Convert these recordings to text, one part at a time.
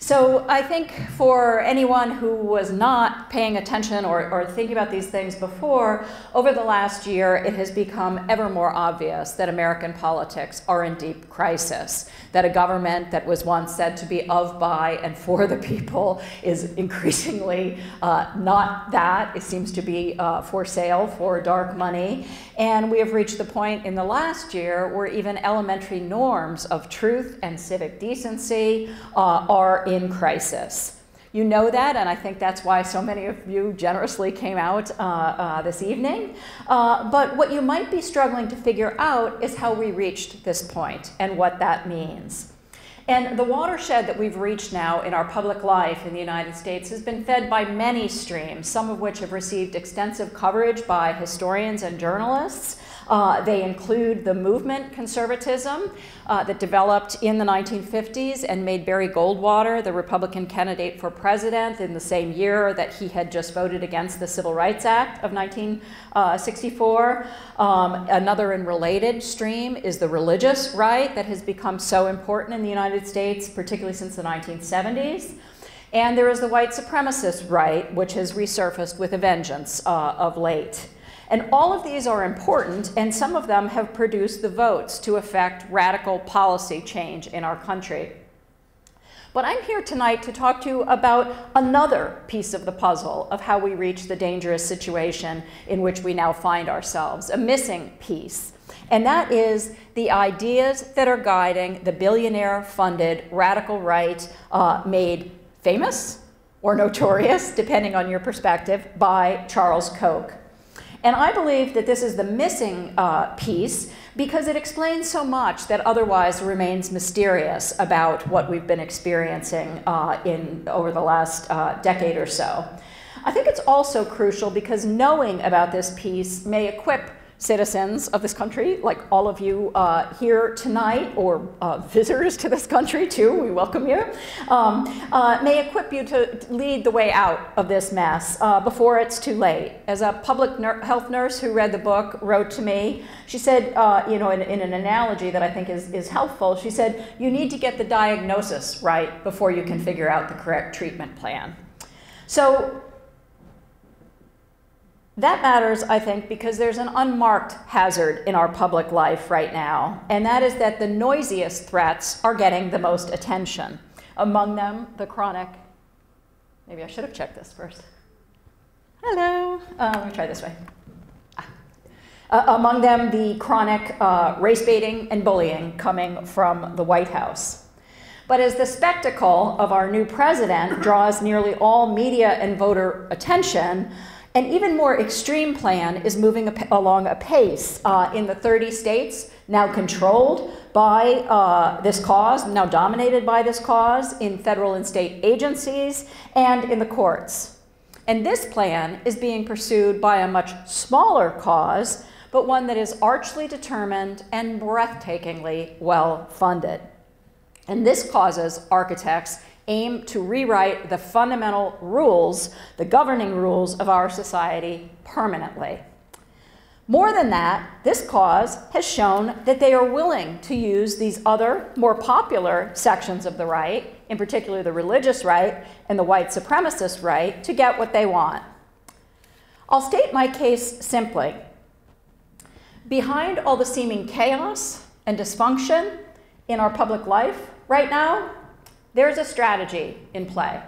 So I think for anyone who was not paying attention or thinking about these things before, over the last year it has become ever more obvious that American politics are in deep crisis, that a government that was once said to be of, by, and for the people is increasingly not that. It seems to be for sale for dark money. And we have reached the point in the last year where even elementary norms of truth and civic decency are in crisis. You know that, and I think that's why so many of you generously came out this evening. But what you might be struggling to figure out is how we reached this point and what that means. And the watershed that we've reached now in our public life in the United States has been fed by many streams, some of which have received extensive coverage by historians and journalists. They include the movement conservatism that developed in the 1950s and made Barry Goldwater the Republican candidate for president in the same year that he had just voted against the Civil Rights Act of 1964. Another and related stream is the religious right that has become so important in the United States, particularly since the 1970s. And there is the white supremacist right, which has resurfaced with a vengeance of late. And all of these are important, and some of them have produced the votes to effect radical policy change in our country. But I'm here tonight to talk to you about another piece of the puzzle of how we reach the dangerous situation in which we now find ourselves, a missing piece. And that is the ideas that are guiding the billionaire-funded radical right made famous or notorious, depending on your perspective, by Charles Koch. And I believe that this is the missing piece because it explains so much that otherwise remains mysterious about what we've been experiencing over the last decade or so. I think it's also crucial because knowing about this piece may equip citizens of this country, like all of you here tonight, or visitors to this country too, we welcome you, may equip you to lead the way out of this mess before it's too late. As a public health nurse who read the book wrote to me, she said, you know, in an analogy that I think is helpful, she said, you need to get the diagnosis right before you can figure out the correct treatment plan. So that matters, I think, because there's an unmarked hazard in our public life right now, and that is that the noisiest threats are getting the most attention. Among them, the chronic, maybe I should have checked this first. Hello, let me try this way. Among them, the chronic race baiting and bullying coming from the White House. But as the spectacle of our new president draws nearly all media and voter attention, an even more extreme plan is moving along apace in the 30 states now controlled by this cause, now dominated by this cause, in federal and state agencies and in the courts. And this plan is being pursued by a much smaller cause, but one that is archly determined and breathtakingly well funded. And this cause's architects aim to rewrite the fundamental rules, the governing rules of our society permanently. More than that, this cause has shown that they are willing to use these other, more popular sections of the right, in particular the religious right and the white supremacist right, to get what they want. I'll state my case simply. Behind all the seeming chaos and dysfunction in our public life right now, there's a strategy in play,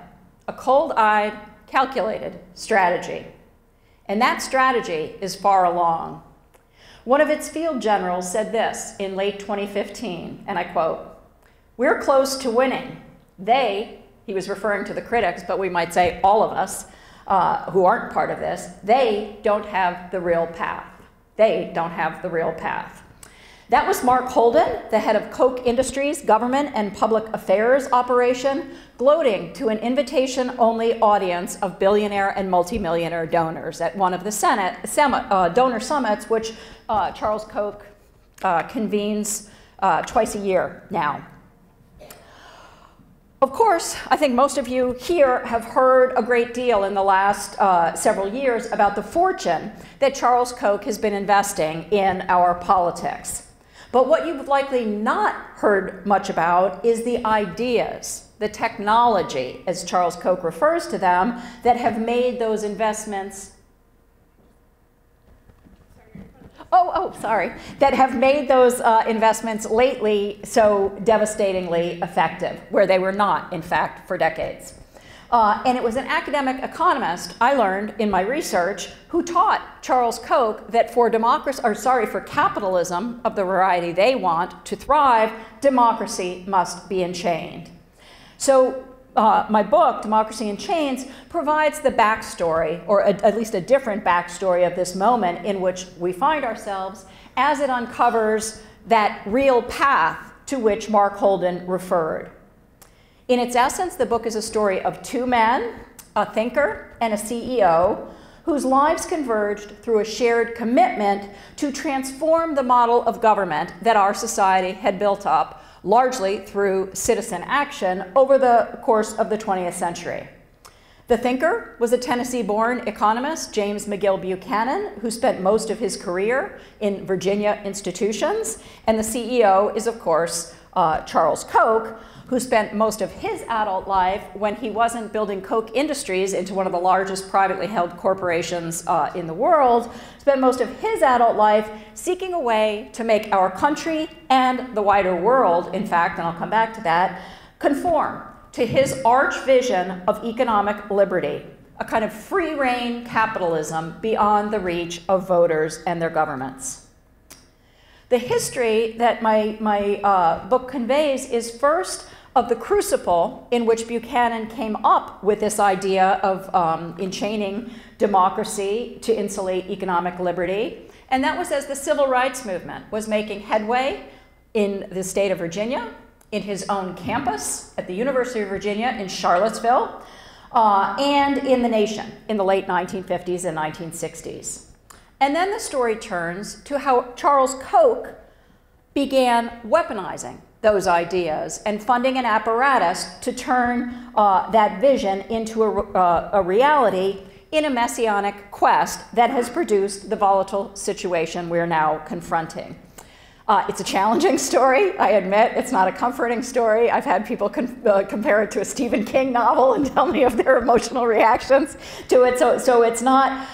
a cold-eyed, calculated strategy. And that strategy is far along. One of its field generals said this in late 2015, and I quote, "We're close to winning. They," he was referring to the critics, but we might say all of us who aren't part of this, "they don't have the real path. They don't have the real path." That was Mark Holden, the head of Koch Industries Government and Public Affairs operation, gloating to an invitation-only audience of billionaire and multimillionaire donors at one of the donor summits, which Charles Koch convenes twice a year now. Of course, I think most of you here have heard a great deal in the last several years about the fortune that Charles Koch has been investing in our politics. But what you've likely not heard much about is the ideas the technology, as Charles Koch refers to them, that have made those investments that have made those investments lately so devastatingly effective, where they were not, in fact, for decades. And it was an academic economist, I learned in my research, who taught Charles Koch that for capitalism of the variety they want to thrive, democracy must be enchained. So my book, Democracy in Chains, provides the backstory, or at least a different backstory of this moment in which we find ourselves as it uncovers that real path to which Mark Holden referred. In its essence, the book is a story of two men, a thinker and a CEO, whose lives converged through a shared commitment to transform the model of government that our society had built up, largely through citizen action over the course of the 20th century. The thinker was a Tennessee-born economist, James McGill Buchanan, who spent most of his career in Virginia institutions, and the CEO is, of course, Charles Koch, who spent most of his adult life, when he wasn't building Koch Industries into one of the largest privately held corporations in the world, spent most of his adult life seeking a way to make our country and the wider world, in fact, and I'll come back to that, conform to his arch vision of economic liberty, a kind of free-rein capitalism beyond the reach of voters and their governments. The history that my book conveys is first of the crucible in which Buchanan came up with this idea of enchaining democracy to insulate economic liberty. And that was as the civil rights movement was making headway in the state of Virginia, in his own campus at the University of Virginia in Charlottesville, and in the nation in the late 1950s and 1960s. And then the story turns to how Charles Koch began weaponizing those ideas and funding an apparatus to turn that vision into a reality in a messianic quest that has produced the volatile situation we're now confronting. It's a challenging story, I admit. It's not a comforting story. I've had people compare it to a Stephen King novel and tell me of their emotional reactions to it. So it's not,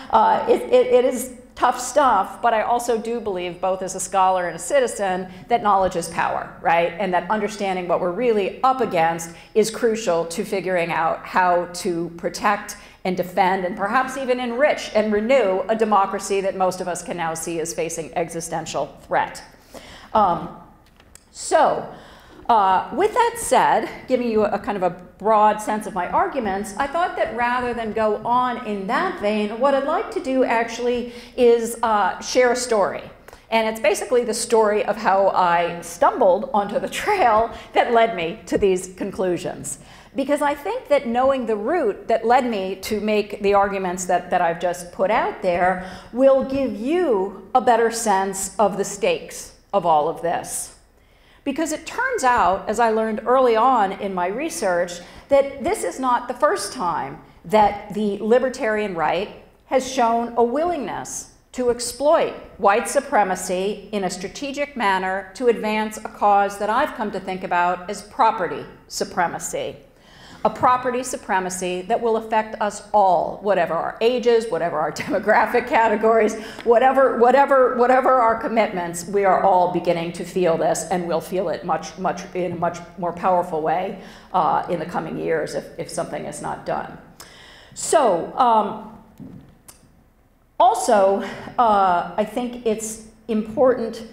it is tough stuff, but I also do believe, both as a scholar and a citizen, that knowledge is power, right? And that understanding what we're really up against is crucial to figuring out how to protect and defend and perhaps even enrich and renew a democracy that most of us can now see as facing existential threat. With that said, giving you a kind of a broad sense of my arguments, I thought that rather than go on in that vein, what I'd like to do actually is share a story. And it's basically the story of how I stumbled onto the trail that led me to these conclusions. Because I think that knowing the route that led me to make the arguments that I've just put out there will give you a better sense of the stakes of all of this. Because it turns out, as I learned early on in my research, that this is not the first time that the libertarian right has shown a willingness to exploit white supremacy in a strategic manner to advance a cause that I've come to think about as property supremacy. A property supremacy that will affect us all, whatever our ages, whatever our demographic categories, whatever our commitments, we are all beginning to feel this, and we'll feel it in a much more powerful way in the coming years if something is not done. So, also, I think it's important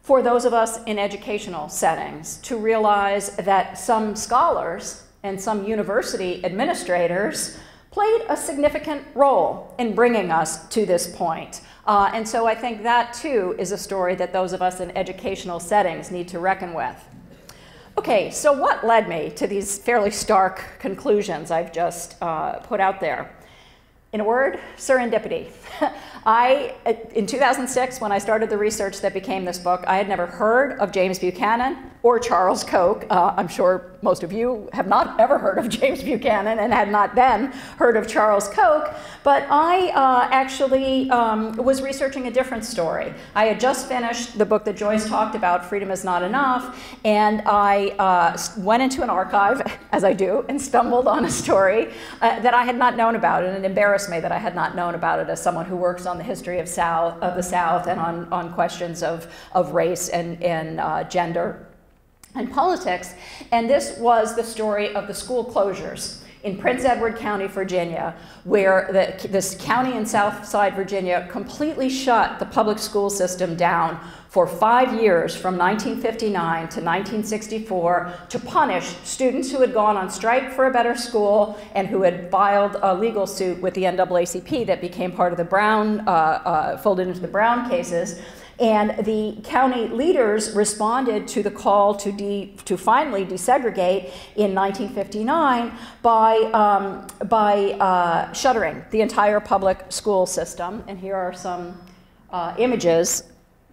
for those of us in educational settings to realize that some scholars and some university administrators played a significant role in bringing us to this point. And so I think that too is a story that those of us in educational settings need to reckon with. Okay, so what led me to these fairly stark conclusions I've just put out there? In a word, serendipity. In 2006, when I started the research that became this book, I had never heard of James Buchanan or Charles Koch. I'm sure most of you have not ever heard of James Buchanan and had not then heard of Charles Koch, but I actually was researching a different story. I had just finished the book that Joyce talked about, Freedom is Not Enough, and I went into an archive, as I do, and stumbled on a story that I had not known about, and it embarrassed me that I had not known about it as someone who works on the history of the South and on questions of race and gender and politics. And this was the story of the school closures in Prince Edward County, Virginia, where this county in Southside Virginia completely shut the public school system down for 5 years, from 1959 to 1964, to punish students who had gone on strike for a better school and who had filed a legal suit with the NAACP that became part of the Brown, folded into the Brown cases. And the county leaders responded to the call to finally desegregate in 1959 by shuttering the entire public school system. And here are some images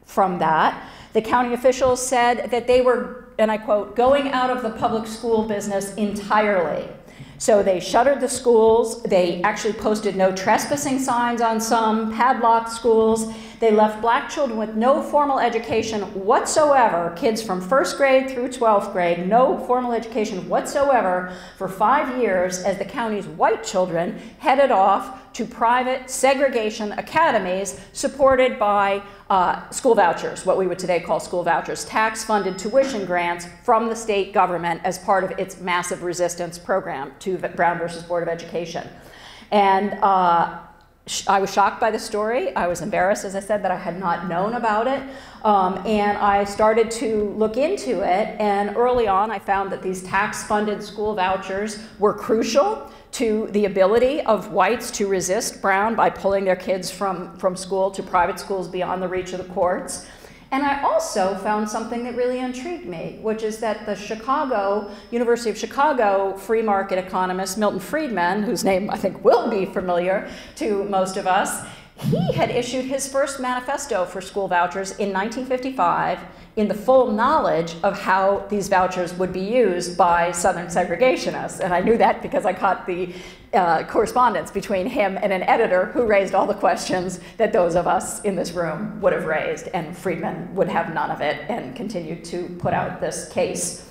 from that. The county officials said that they were, and I quote, going out of the public school business entirely. So they shuttered the schools. They actually posted no trespassing signs on some, padlocked schools. They left black children with no formal education whatsoever, kids from 1st grade through 12th grade, no formal education whatsoever for 5 years, as the county's white children headed off to private segregation academies supported by school vouchers, what we would today call school vouchers, tax-funded tuition grants from the state government as part of its massive resistance program to Brown versus Board of Education. And I was shocked by the story. I was embarrassed, as I said, that I had not known about it. And I started to look into it. And early on, I found that these tax-funded school vouchers were crucial to the ability of whites to resist Brown by pulling their kids from school to private schools beyond the reach of the courts. And I also found something that really intrigued me, which is that the University of Chicago free market economist, Milton Friedman, whose name I think will be familiar to most of us, he had issued his first manifesto for school vouchers in 1955 in the full knowledge of how these vouchers would be used by Southern segregationists. And I knew that because I caught the correspondence between him and an editor who raised all the questions that those of us in this room would have raised, and Friedman would have none of it and continued to put out this case.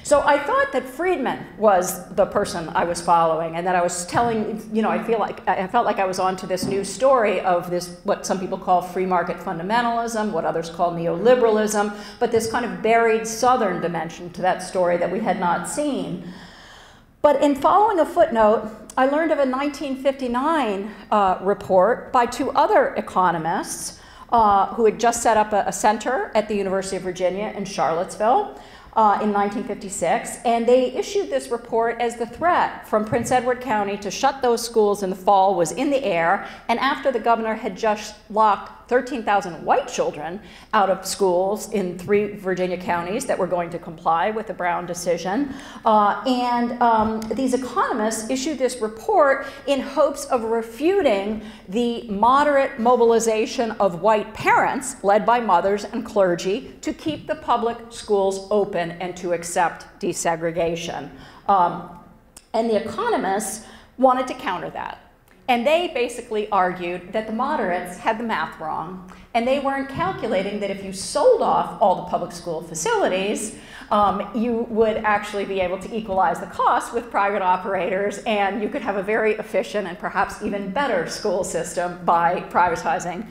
So I thought that Friedman was the person I was following, and that I was telling, you know, I felt like I was onto this new story of this, what some people call free market fundamentalism, what others call neoliberalism, but this kind of buried Southern dimension to that story that we had not seen. But in following a footnote, I learned of a 1959 report by two other economists who had just set up a center at the University of Virginia in Charlottesville in 1956, and they issued this report as the threat from Prince Edward County to shut those schools in the fall was in the air, and after the governor had just locked 13,000 white children out of schools in 3 Virginia counties that were going to comply with the Brown decision. These economists issued this report in hopes of refuting the moderate mobilization of white parents, led by mothers and clergy, to keep the public schools open and to accept desegregation. And the economists wanted to counter that. And they basically argued that the moderates had the math wrong, and they weren't calculating that if you sold off all the public school facilities, you would actually be able to equalize the cost with private operators, and you could have a very efficient and perhaps even better school system by privatizing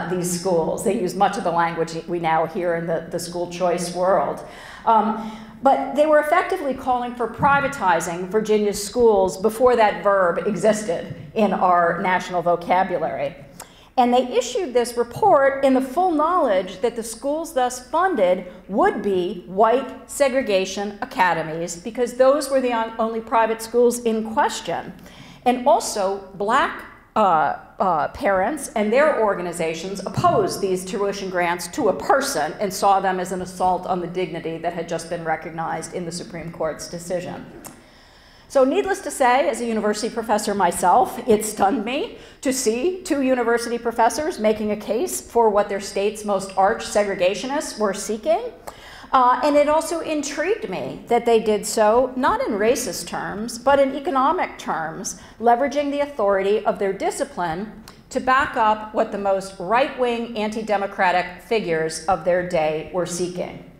these schools. They use much of the language we now hear in the school choice world. But they were effectively calling for privatizing Virginia's schools before that verb existed in our national vocabulary. And they issued this report in the full knowledge that the schools thus funded would be white segregation academies, because those were the only private schools in question. And also, black parents and their organizations opposed these tuition grants to a person and saw them as an assault on the dignity that had just been recognized in the Supreme Court's decision. So needless to say, as a university professor myself, it stunned me to see two university professors making a case for what their state's most arch segregationists were seeking. And it also intrigued me that they did so not in racist terms, but in economic terms, leveraging the authority of their discipline to back up what the most right-wing anti-democratic figures of their day were seeking.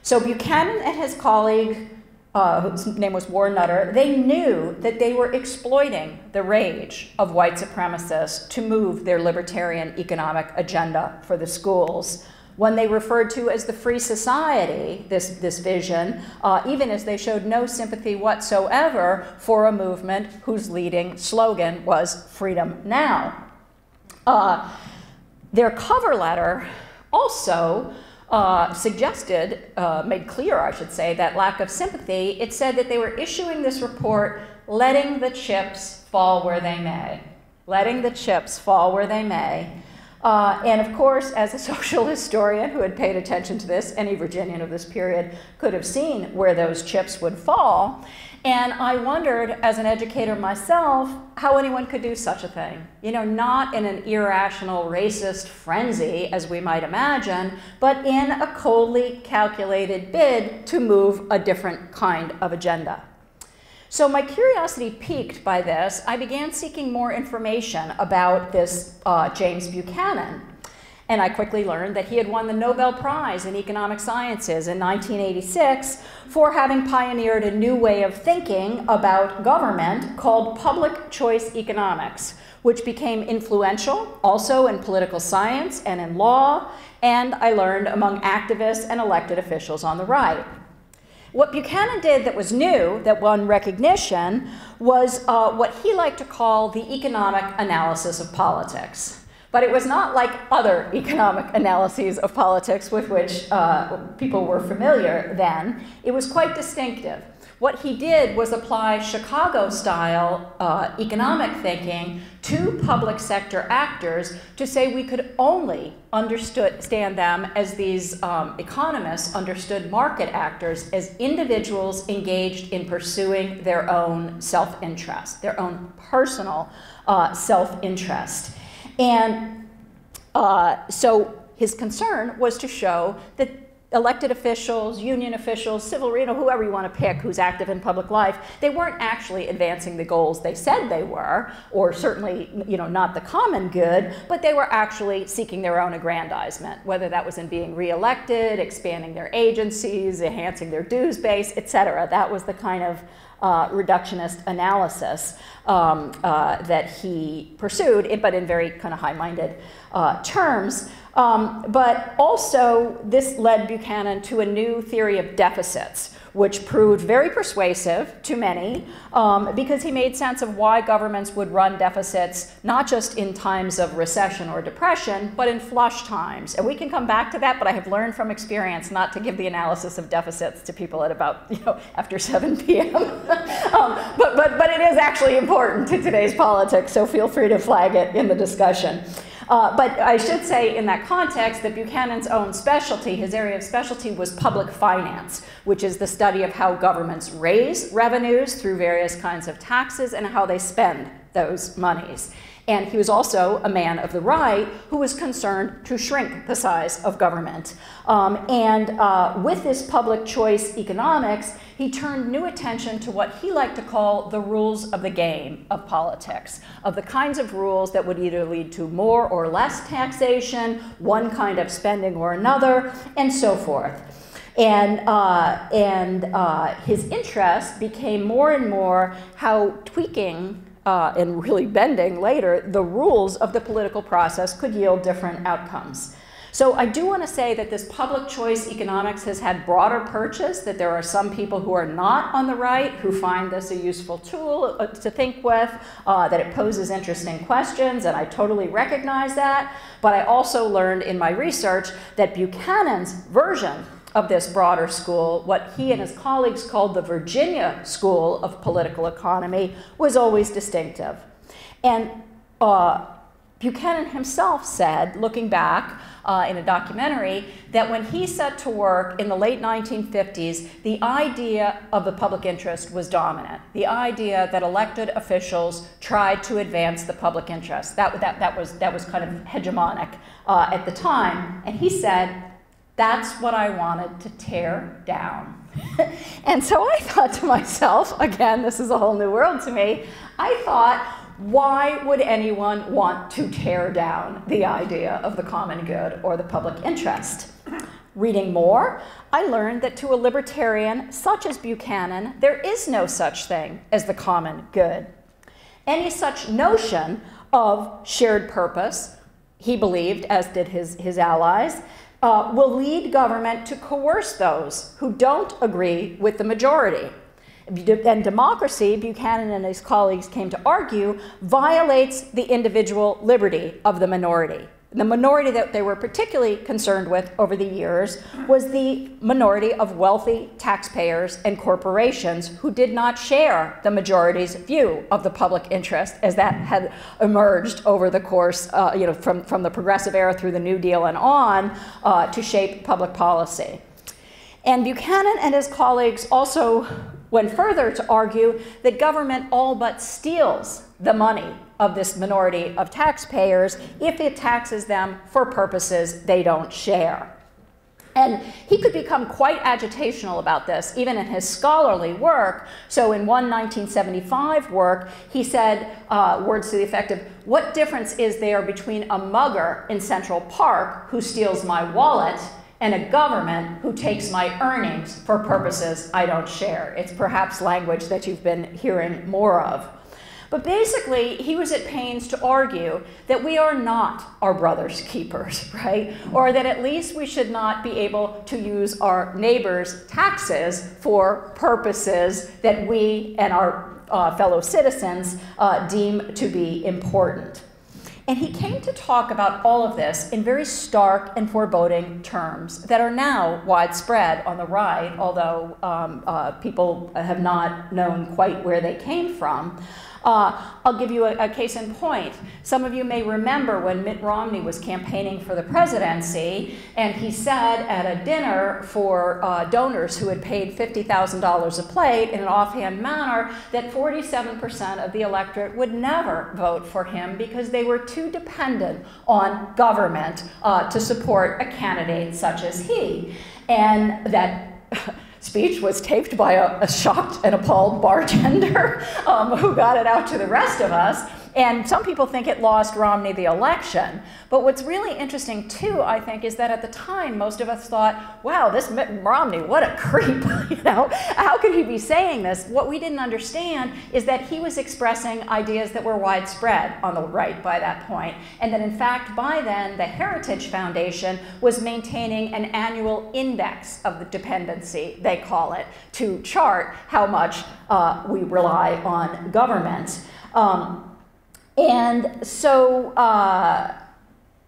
So Buchanan and his colleague, whose name was Warren Nutter, they knew that they were exploiting the rage of white supremacists to move their libertarian economic agenda for the schools. When they referred to as the free society, this vision, even as they showed no sympathy whatsoever for a movement whose leading slogan was freedom now. Their cover letter also suggested, made clear, I should say, that lack of sympathy. It said that they were issuing this report, letting the chips fall where they may. Letting the chips fall where they may. And of course, as a social historian who had paid attention to this, any Virginian of this period could have seen where those chips would fall. And I wondered, as an educator myself, how anyone could do such a thing. You know, not in an irrational racist frenzy, as we might imagine, but in a coldly calculated bid to move a different kind of agenda. So my curiosity piqued by this, I began seeking more information about this James Buchanan. And I quickly learned that he had won the Nobel Prize in Economic Sciences in 1986 for having pioneered a new way of thinking about government called public choice economics, which became influential also in political science and in law, and I learned among activists and elected officials on the right. What Buchanan did that was new, that won recognition, was what he liked to call the economic analysis of politics. But it was not like other economic analyses of politics with which people were familiar then. It was quite distinctive. What he did was apply Chicago-style economic thinking to public sector actors to say we could only understand them as these economists understood market actors as individuals engaged in pursuing their own self-interest, their own personal self-interest. And so his concern was to show that elected officials, union officials, civil, whoever you want to pick who's active in public life, they weren't actually advancing the goals they said they were, or certainly, not the common good, but they were actually seeking their own aggrandizement, whether that was in being reelected, expanding their agencies, enhancing their dues base, etc. That was the kind of reductionist analysis that he pursued, but in very kind of high-minded terms. But also, this led Buchanan to a new theory of deficits, which proved very persuasive to many because he made sense of why governments would run deficits, not just in times of recession or depression, but in flush times. And we can come back to that, but I have learned from experience not to give the analysis of deficits to people at about, after 7 p.m. but it is actually important to today's politics, so feel free to flag it in the discussion. But I should say in that context that Buchanan's own specialty, his area of specialty, was public finance, which is the study of how governments raise revenues through various kinds of taxes and how they spend those monies. And he was also a man of the right who was concerned to shrink the size of government. With this public choice economics, he turned new attention to what he liked to call the rules of the game of politics, of the kinds of rules that would either lead to more or less taxation, one kind of spending or another, and so forth. His interest became more and more how tweaking and really bending later the rules of the political process could yield different outcomes. So I do want to say that this public choice economics has had broader purchase, that there are some people who are not on the right who find this a useful tool to think with, that it poses interesting questions, and I totally recognize that. But I also learned in my research that Buchanan's version of this broader school, what he and his colleagues called the Virginia School of Political Economy, was always distinctive. And Buchanan himself said, looking back in a documentary, that when he set to work in the late 1950s, the idea of the public interest was dominant. The idea that elected officials tried to advance the public interest. That was kind of hegemonic at the time. And he said, that's what I wanted to tear down. And so I thought to myself, again, this is a whole new world to me, I thought, why would anyone want to tear down the idea of the common good or the public interest? Reading more, I learned that to a libertarian such as Buchanan, there is no such thing as the common good. Any such notion of shared purpose, he believed, as did his allies, will lead government to coerce those who don't agree with the majority. And democracy, Buchanan and his colleagues came to argue, violates the individual liberty of the minority. The minority that they were particularly concerned with over the years was the minority of wealthy taxpayers and corporations who did not share the majority's view of the public interest as that had emerged over the course, from the progressive era through the New Deal and on to shape public policy. And Buchanan and his colleagues also went further to argue that government all but steals the money of this minority of taxpayers if it taxes them for purposes they don't share. And he could become quite agitational about this, even in his scholarly work. So in one 1975 work, he said words to the effect of, what difference is there between a mugger in Central Park who steals my wallet and a government who takes my earnings for purposes I don't share? It's perhaps language that you've been hearing more of. But basically, he was at pains to argue that we are not our brother's keepers, right? Or that at least we should not be able to use our neighbors' taxes for purposes that we and our fellow citizens deem to be important. And he came to talk about all of this in very stark and foreboding terms that are now widespread on the right, although people have not known quite where they came from. I'll give you a case in point. Some of you may remember when Mitt Romney was campaigning for the presidency, and he said at a dinner for donors who had paid $50,000 a plate in an offhand manner that 47% of the electorate would never vote for him because they were too dependent on government to support a candidate such as he. And that speech was taped by a shocked and appalled bartender who got it out to the rest of us. And some people think it lost Romney the election. But what's really interesting, too, I think, is that at the time, most of us thought, wow, this Mitt Romney, what a creep, you know? How could he be saying this? What we didn't understand is that he was expressing ideas that were widespread on the right by that point. And that, in fact, by then, the Heritage Foundation was maintaining an annual index of the dependency, they call it, to chart how much we rely on government. And so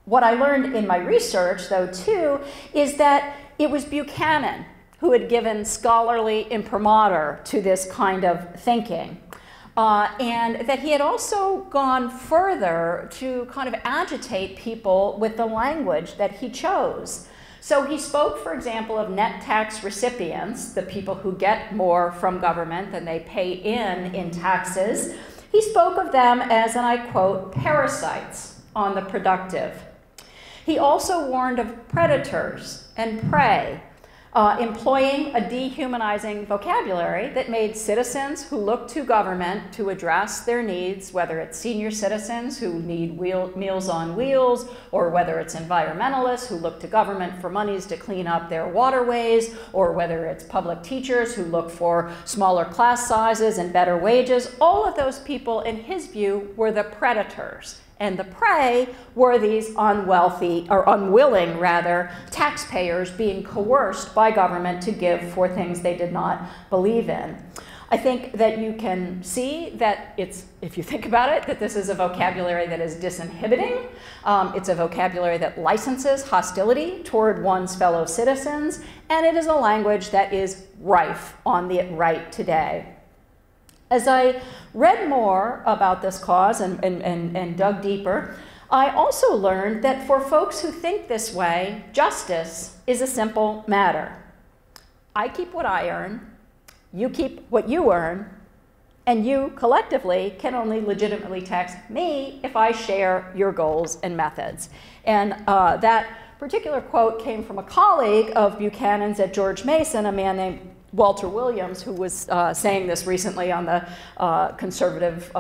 what I learned in my research, though, too, is that it was Buchanan who had given scholarly imprimatur to this kind of thinking. And that he had also gone further to kind of agitate people with the language that he chose. So he spoke, for example, of net tax recipients, the people who get more from government than they pay in taxes. He spoke of them as, and I quote, parasites on the productive. He also warned of predators and prey, employing a dehumanizing vocabulary that made citizens who look to government to address their needs, whether it's senior citizens who need Meals on Wheels, or whether it's environmentalists who look to government for monies to clean up their waterways, or whether it's public teachers who look for smaller class sizes and better wages. All of those people, in his view, were the predators. And the prey were these unwealthy, or unwilling rather, taxpayers being coerced by government to give for things they did not believe in. I think that you can see that it's, if you think about it, that this is a vocabulary that is disinhibiting. It's a vocabulary that licenses hostility toward one's fellow citizens, and it is a language that is rife on the right today. As I read more about this cause and dug deeper, I also learned that for folks who think this way, justice is a simple matter. I keep what I earn, you keep what you earn, and you collectively can only legitimately tax me if I share your goals and methods. And that particular quote came from a colleague of Buchanan's at George Mason, a man named Walter Williams, who was saying this recently on the conservative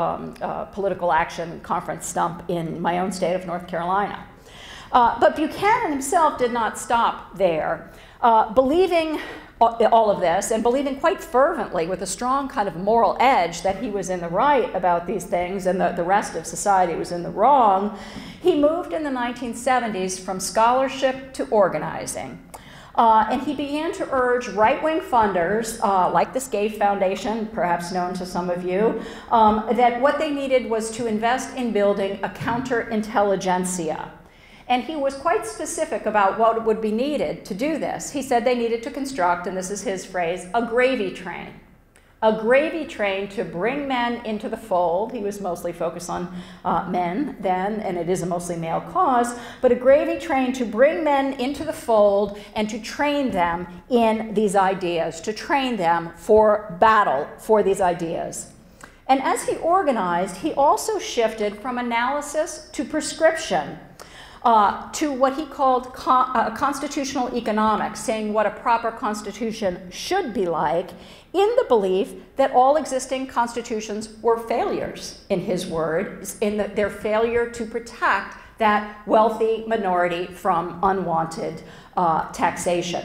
political action conference stump in my own state of North Carolina. But Buchanan himself did not stop there. Believing all of this and believing quite fervently with a strong kind of moral edge that he was in the right about these things and the rest of society was in the wrong, he moved in the 1970s from scholarship to organizing. And he began to urge right-wing funders, like the Scaife Foundation, perhaps known to some of you, that what they needed was to invest in building a counterintelligentsia. And he was quite specific about what would be needed to do this. He said they needed to construct, and this is his phrase, a gravy train. A gravy train to bring men into the fold. He was mostly focused on men then, and it is a mostly male cause, but a gravy train to bring men into the fold and to train them in these ideas, to train them for battle for these ideas. And as he organized, he also shifted from analysis to prescription. To what he called constitutional economics, saying what a proper constitution should be like, in the belief that all existing constitutions were failures, in his words, in their failure to protect that wealthy minority from unwanted taxation.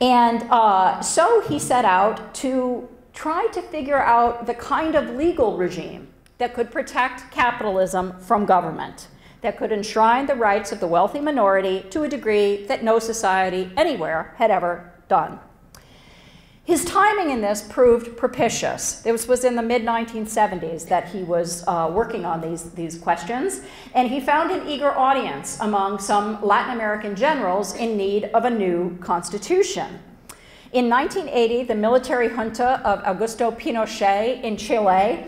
And so he set out to try to figure out the kind of legal regime that could protect capitalism from government, that could enshrine the rights of the wealthy minority to a degree that no society anywhere had ever done. His timing in this proved propitious. This was in the mid-1970s that he was working on these questions, and he found an eager audience among some Latin American generals in need of a new constitution. In 1980, the military junta of Augusto Pinochet in Chile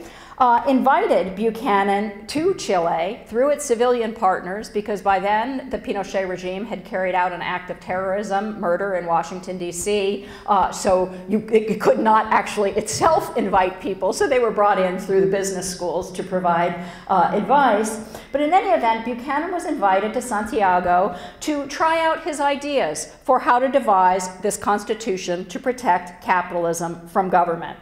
invited Buchanan to Chile through its civilian partners, because by then the Pinochet regime had carried out an act of terrorism, murder in Washington, D.C., so it could not actually itself invite people, so they were brought in through the business schools to provide advice. But in any event, Buchanan was invited to Santiago to try out his ideas for how to devise this constitution to protect capitalism from government.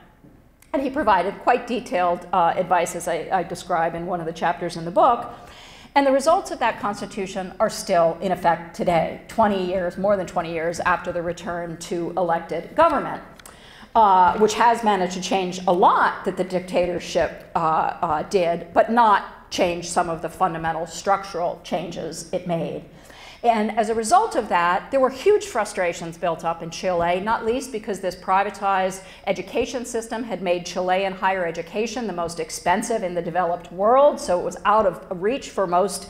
And he provided quite detailed advice, as I describe in one of the chapters in the book. And the results of that constitution are still in effect today, 20 years, more than 20 years after the return to elected government, which has managed to change a lot that the dictatorship did, but not change some of the fundamental structural changes it made. And as a result of that, there were huge frustrations built up in Chile, not least because this privatized education system had made Chilean higher education the most expensive in the developed world, so it was out of reach for most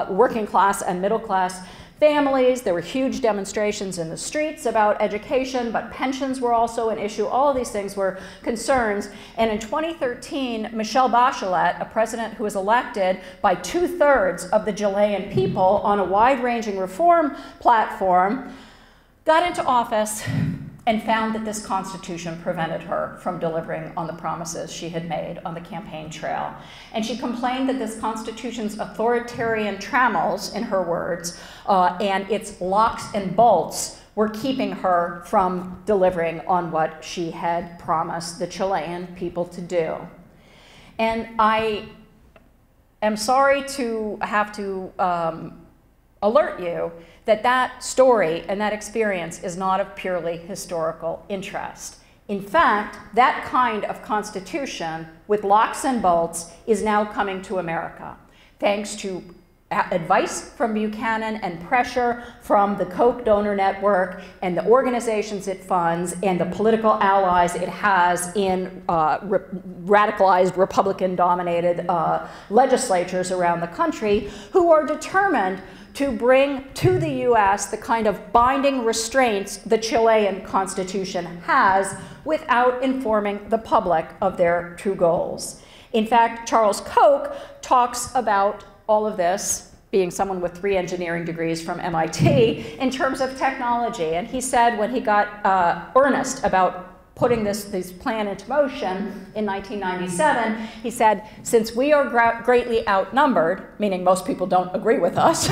working class and middle class families. There were huge demonstrations in the streets about education, but pensions were also an issue. All of these things were concerns. And in 2013, Michelle Bachelet, a president who was elected by 2/3 of the Chilean people on a wide-ranging reform platform, got into office and found that this constitution prevented her from delivering on the promises she had made on the campaign trail. And she complained that this constitution's authoritarian trammels, in her words, and its locks and bolts were keeping her from delivering on what she had promised the Chilean people to do. And I am sorry to have to alert you that that story and that experience is not of purely historical interest. In fact, that kind of constitution with locks and bolts is now coming to America, thanks to advice from Buchanan and pressure from the Koch donor network and the organizations it funds and the political allies it has in radicalized Republican-dominated legislatures around the country, who are determined to bring to the US the kind of binding restraints the Chilean constitution has without informing the public of their true goals. In fact, Charles Koch talks about all of this, being someone with 3 engineering degrees from MIT, in terms of technology. And he said when he got earnest about putting this plan into motion in 1997, he said, since we are greatly outnumbered, meaning most people don't agree with us,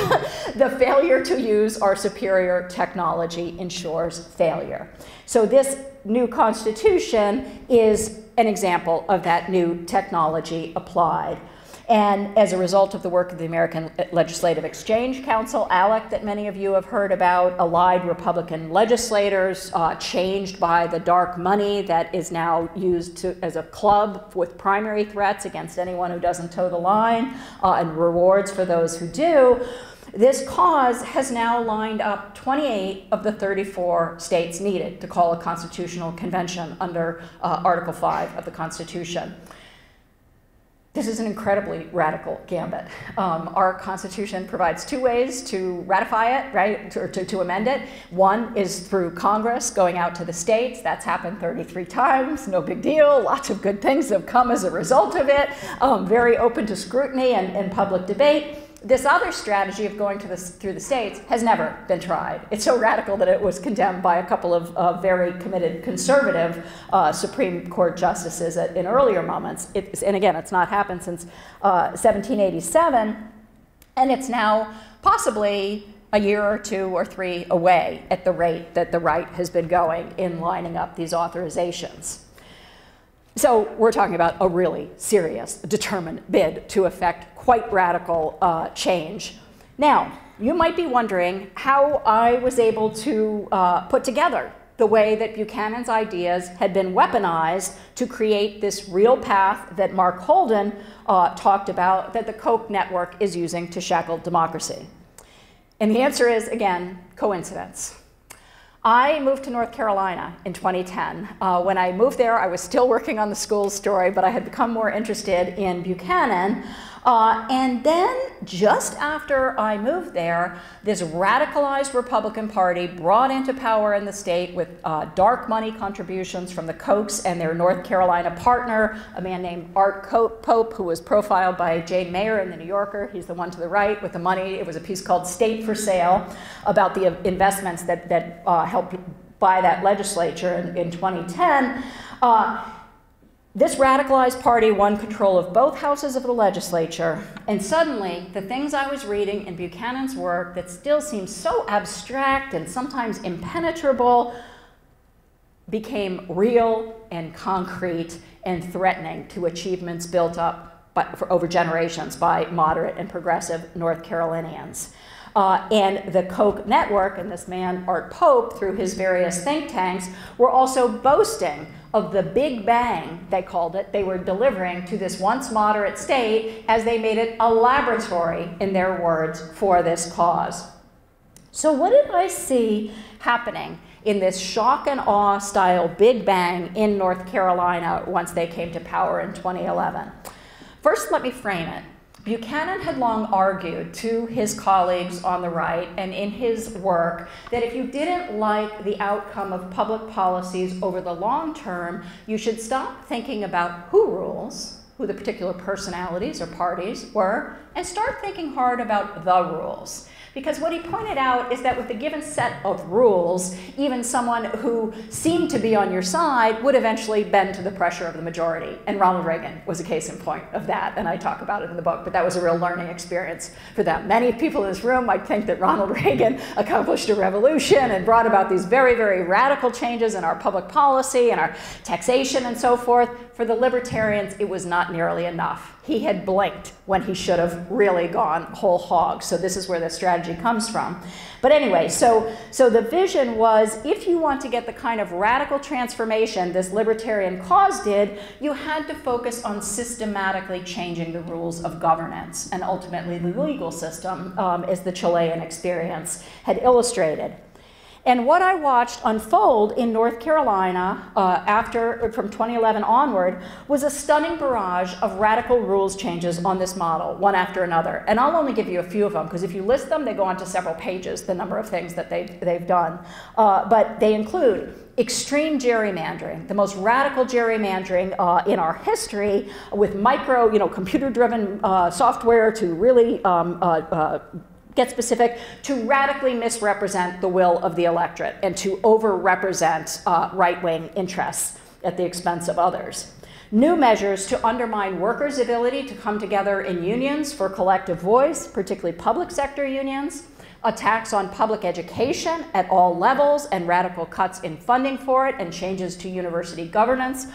the failure to use our superior technology ensures failure. So this new Constitution is an example of that new technology applied. And as a result of the work of the American Legislative Exchange Council, ALEC, that many of you have heard about, allied Republican legislators changed by the dark money that is now used as a club with primary threats against anyone who doesn't toe the line and rewards for those who do. This cause has now lined up 28 of the 34 states needed to call a constitutional convention under Article 5 of the Constitution. This is an incredibly radical gambit. Our Constitution provides 2 ways to ratify it, right, or to amend it. One is through Congress going out to the states. That's happened 33 times, no big deal. Lots of good things have come as a result of it. Very open to scrutiny and public debate. This other strategy of going through the states has never been tried. It's so radical that it was condemned by a couple of very committed conservative Supreme Court justices in earlier moments. And again, it's not happened since 1787, and it's now possibly a year or 2 or 3 away at the rate that the right has been going in lining up these authorizations. So we're talking about a really serious, determined bid to effect quite radical change. Now, you might be wondering how I was able to put together the way that Buchanan's ideas had been weaponized to create this real path that Mark Holden talked about, that the Koch network is using to shackle democracy. And the answer is, again, coincidence. I moved to North Carolina in 2010. When I moved there, I was still working on the school story, but I had become more interested in Buchanan. And then just after I moved there, this radicalized Republican Party brought into power in the state with dark money contributions from the Kochs and their North Carolina partner, a man named Art Pope, who was profiled by Jane Mayer in the New Yorker. He's the one to the right with the money. It was a piece called State for Sale about the investments that helped buy that legislature in 2010. This radicalized party won control of both houses of the legislature, and suddenly the things I was reading in Buchanan's work that still seemed so abstract and sometimes impenetrable became real and concrete and threatening to achievements built up over generations by moderate and progressive North Carolinians. And the Koch network and this man, Art Pope, through his various think tanks, were also boasting of the big bang, they called it, they were delivering to this once moderate state as they made it a laboratory, in their words, for this cause. So what did I see happening in this shock and awe style big bang in North Carolina once they came to power in 2011? First, let me frame it. Buchanan had long argued to his colleagues on the right and in his work that if you didn't like the outcome of public policies over the long term, you should stop thinking about who rules, who the particular personalities or parties were, and start thinking hard about the rules. Because what he pointed out is that with the given set of rules, even someone who seemed to be on your side would eventually bend to the pressure of the majority. And Ronald Reagan was a case in point of that, and I talk about it in the book, but that was a real learning experience for them. Many people in this room might think that Ronald Reagan accomplished a revolution and brought about these very, very radical changes in our public policy and our taxation and so forth. For the libertarians, it was not nearly enough. He had blinked when he should have really gone whole hog. So this is where the strategy comes from. But anyway, so the vision was, if you want to get the kind of radical transformation this libertarian cause did, you had to focus on systematically changing the rules of governance and ultimately the legal system, as the Chilean experience had illustrated. And what I watched unfold in North Carolina from 2011 onward was a stunning barrage of radical rules changes on this model, one after another. And I'll only give you a few of them, because if you list them, they go on to several pages, the number of things that they've done. But they include extreme gerrymandering, the most radical gerrymandering in our history, with computer-driven software to really get specific, to radically misrepresent the will of the electorate and to over-represent right-wing interests at the expense of others. New measures to undermine workers' ability to come together in unions for collective voice, particularly public sector unions. Attacks on public education at all levels and radical cuts in funding for it and changes to university governance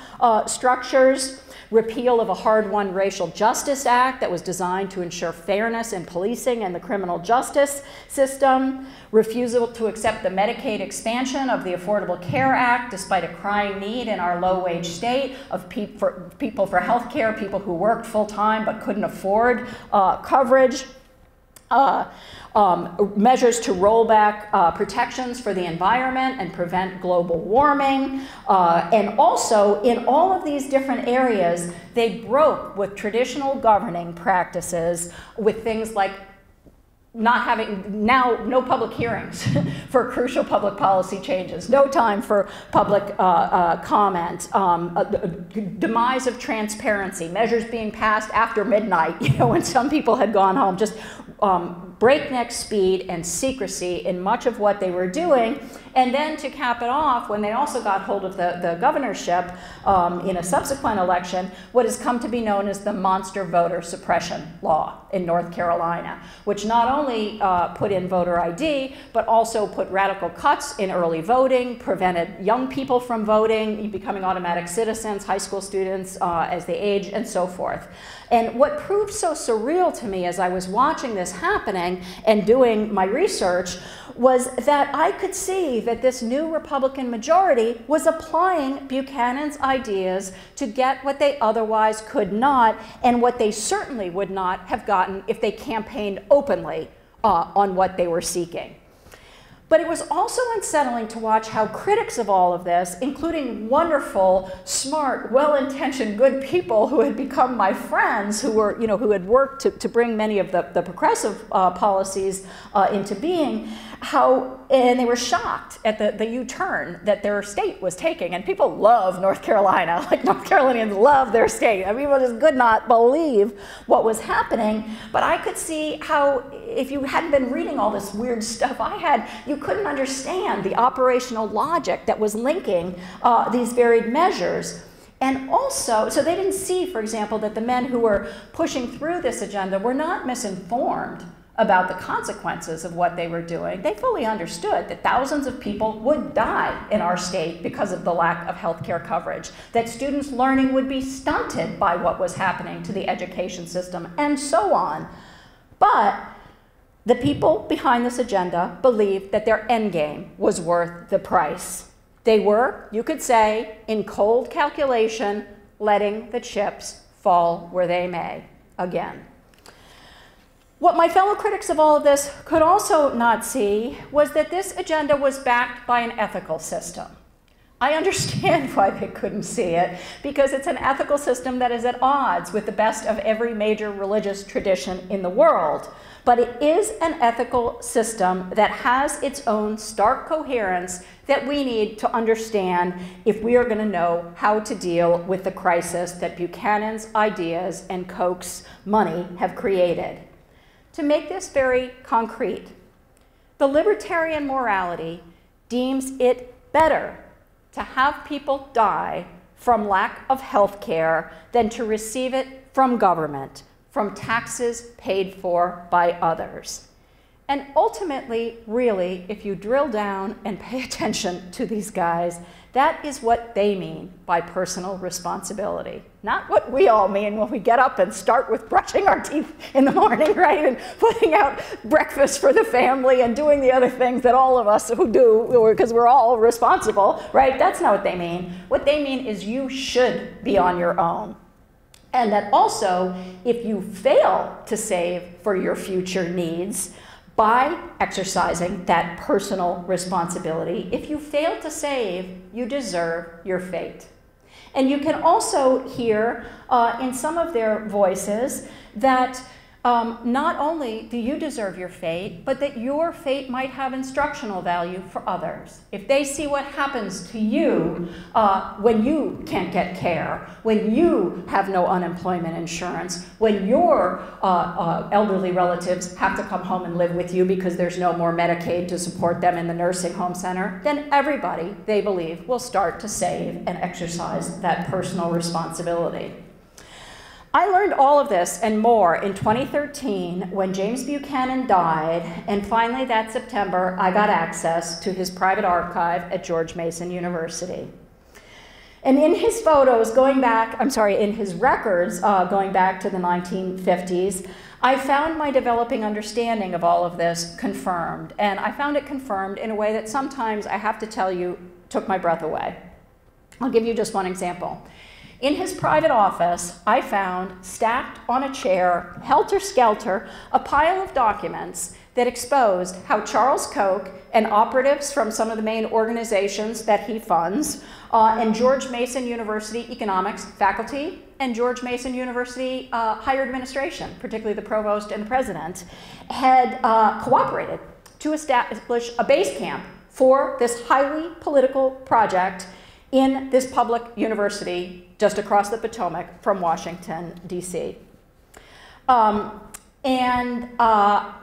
structures. Repeal of a hard-won Racial Justice Act that was designed to ensure fairness in policing and the criminal justice system. Refusal to accept the Medicaid expansion of the Affordable Care Act, despite a crying need in our low-wage state of people for health care, people who worked full-time but couldn't afford coverage. Measures to roll back protections for the environment and prevent global warming. And also, in all of these different areas, they broke with traditional governing practices with things like no public hearings for crucial public policy changes, no time for public comment, demise of transparency, measures being passed after midnight, when some people had gone home, just breakneck speed and secrecy in much of what they were doing. And then to cap it off, when they also got hold of the governorship in a subsequent election, what has come to be known as the monster voter suppression law in North Carolina, which not only put in voter ID, but also put radical cuts in early voting, prevented young people from voting, becoming automatic citizens, high school students as they age, and so forth. And what proved so surreal to me as I was watching this happening and doing my research was that I could see that this new Republican majority was applying Buchanan's ideas to get what they otherwise could not, and what they certainly would not have gotten if they campaigned openly on what they were seeking. But it was also unsettling to watch how critics of all of this, including wonderful, smart, well-intentioned, good people who had become my friends, who were, who had worked to bring many of the progressive policies into being, and they were shocked at the U-turn that their state was taking. And people love North Carolina, like North Carolinians love their state. I mean, people just could not believe what was happening. But I could see how, if you hadn't been reading all this weird stuff I had, you couldn't understand the operational logic that was linking these varied measures. And also, so they didn't see, for example, that the men who were pushing through this agenda were not misinformed about the consequences of what they were doing. They fully understood that thousands of people would die in our state because of the lack of health care coverage, that students' learning would be stunted by what was happening to the education system, and so on. But the people behind this agenda believed that their endgame was worth the price. They were, you could say, in cold calculation, letting the chips fall where they may again. What my fellow critics of all of this could also not see was that this agenda was backed by an ethical system. I understand why they couldn't see it, because it's an ethical system that is at odds with the best of every major religious tradition in the world. But it is an ethical system that has its own stark coherence that we need to understand if we are going to know how to deal with the crisis that Buchanan's ideas and Koch's money have created. To make this very concrete, the libertarian morality deems it better to have people die from lack of health care than to receive it from government, from taxes paid for by others. And ultimately, really, if you drill down and pay attention to these guys, that is what they mean by personal responsibility. Not what we all mean when we get up and start with brushing our teeth in the morning, right? And putting out breakfast for the family and doing the other things that all of us who do, because we're all responsible, right? That's not what they mean. What they mean is you should be on your own. And that also, if you fail to save for your future needs, by exercising that personal responsibility. If you fail to save, you deserve your fate. And you can also hear in some of their voices that not only do you deserve your fate, but that your fate might have instructional value for others. If they see what happens to you when you can't get care, when you have no unemployment insurance, when your elderly relatives have to come home and live with you because there's no more Medicaid to support them in the nursing home center, then everybody, they believe, will start to save and exercise that personal responsibility. I learned all of this and more in 2013 when James Buchanan died, and finally that September I got access to his private archive at George Mason University. And in his photos going back, in his records going back to the 1950s, I found my developing understanding of all of this confirmed. And I found it confirmed in a way that sometimes, I have to tell you, took my breath away. I'll give you just one example. In his private office, I found, stacked on a chair, helter-skelter, a pile of documents that exposed how Charles Koch and operatives from some of the main organizations that he funds, and George Mason University economics faculty, and George Mason University higher administration, particularly the provost and the president, had cooperated to establish a base camp for this highly political project in this public university just across the Potomac from Washington, D.C. I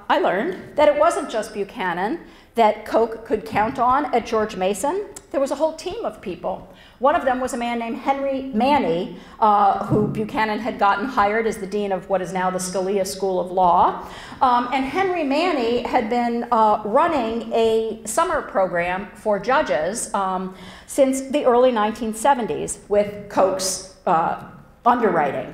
learned that it wasn't just Buchanan that Koch could count on at George Mason. There was a whole team of people. One of them was a man named Henry Manny, who Buchanan had gotten hired as the dean of what is now the Scalia School of Law. And Henry Manny had been running a summer program for judges since the early 1970s with Koch's underwriting.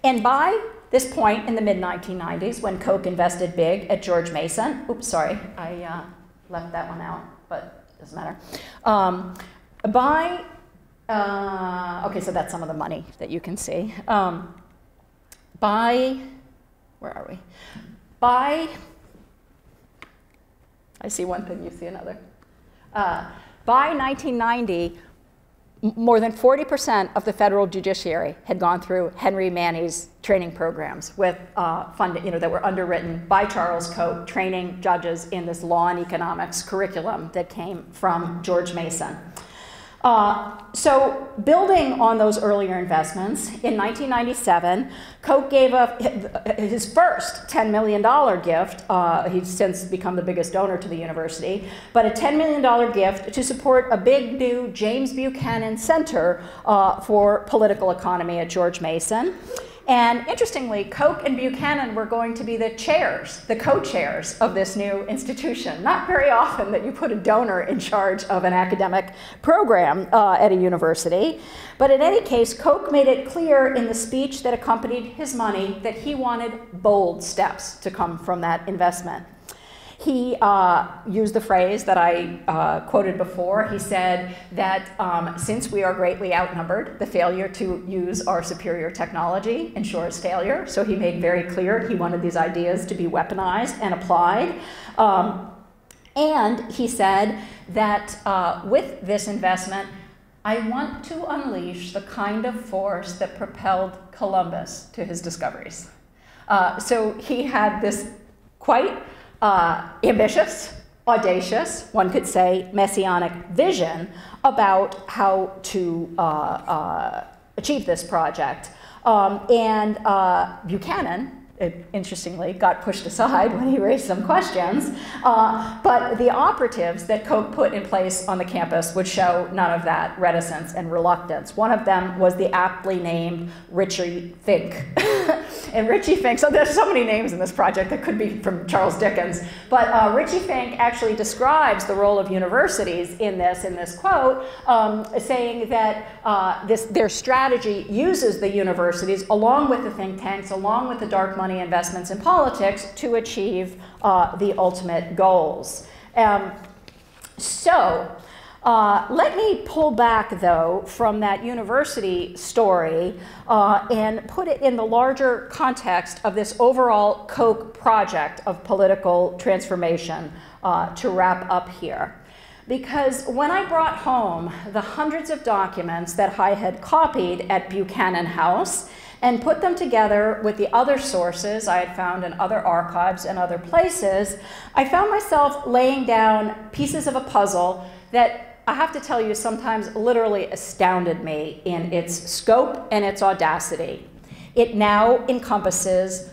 And by this point in the mid-1990s, when Koch invested big at George Mason, oops, sorry, I left that one out, but it doesn't matter. Okay, so that's some of the money that you can see. Where are we? I see one thing, you see another. By 1990, more than 40% of the federal judiciary had gone through Henry Manny's training programs with that were underwritten by Charles Koch, training judges in this law and economics curriculum that came from George Mason. So building on those earlier investments, in 1997, Koch gave up his first $10 million gift. He's since become the biggest donor to the university, but a $10 million gift to support a big new James Buchanan Center for Political Economy at George Mason. And interestingly, Koch and Buchanan were going to be the chairs, the co-chairs of this new institution. Not very often that you put a donor in charge of an academic program at a university. But in any case, Koch made it clear in the speech that accompanied his money that he wanted bold steps to come from that investment. He used the phrase that I quoted before. He said that since we are greatly outnumbered, the failure to use our superior technology ensures failure. So he made very clear he wanted these ideas to be weaponized and applied. And he said that with this investment, I want to unleash the kind of force that propelled Columbus to his discoveries. So he had this quite ambitious, audacious, one could say messianic vision about how to achieve this project. Buchanan, interestingly, got pushed aside when he raised some questions, but the operatives that Koch put in place on the campus would show none of that reticence and reluctance. One of them was the aptly named Richie Fink. And Richie Fink, so there's so many names in this project that could be from Charles Dickens, but Richie Fink actually describes the role of universities in this quote, saying that their strategy uses the universities along with the think tanks, along with the dark money investments in politics to achieve the ultimate goals. Let me pull back, though, from that university story and put it in the larger context of this overall Koch project of political transformation to wrap up here. Because when I brought home the hundreds of documents that I had copied at Buchanan House and put them together with the other sources I had found in other archives and other places, I found myself laying down pieces of a puzzle that I have to tell you sometimes literally astounded me in its scope and its audacity. It now encompasses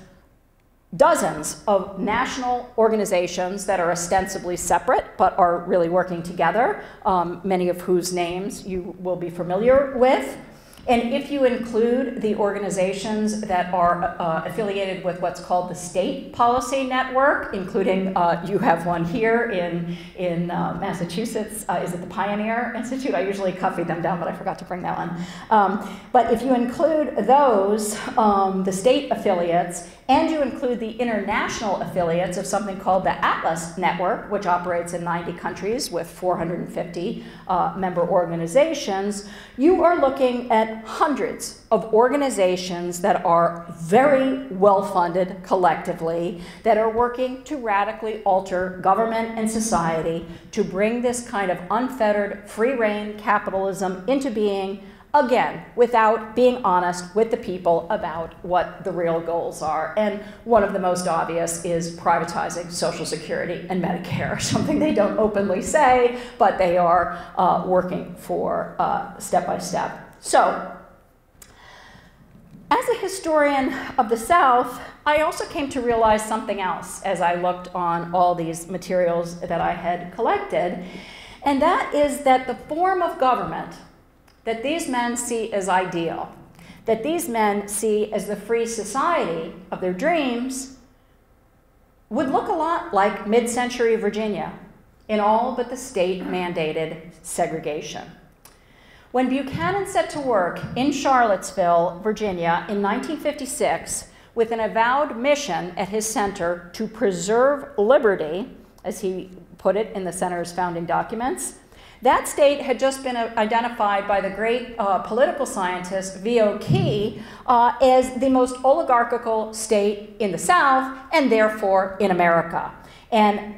dozens of national organizations that are ostensibly separate but are really working together, many of whose names you will be familiar with. And if you include the organizations that are affiliated with what's called the State Policy Network, including you have one here in Massachusetts, is it the Pioneer Institute? I usually copy them down, but I forgot to bring that one. But if you include those, the state affiliates, and you include the international affiliates of something called the Atlas Network, which operates in 90 countries with 450 member organizations, you are looking at hundreds of organizations that are very well-funded collectively, that are working to radically alter government and society to bring this kind of unfettered, free-rein capitalism into being, again, without being honest with the people about what the real goals are. And one of the most obvious is privatizing Social Security and Medicare, something they don't openly say, but they are working for step by step. So, as a historian of the South, I also came to realize something else as I looked on all these materials that I had collected, and that is that the form of government that these men see as ideal, that these men see as the free society of their dreams, would look a lot like mid-century Virginia in all but the state-mandated segregation. When Buchanan set to work in Charlottesville, Virginia in 1956 with an avowed mission at his center to preserve liberty, as he put it in the center's founding documents, that state had just been identified by the great political scientist V.O. Key as the most oligarchical state in the South and therefore in America. And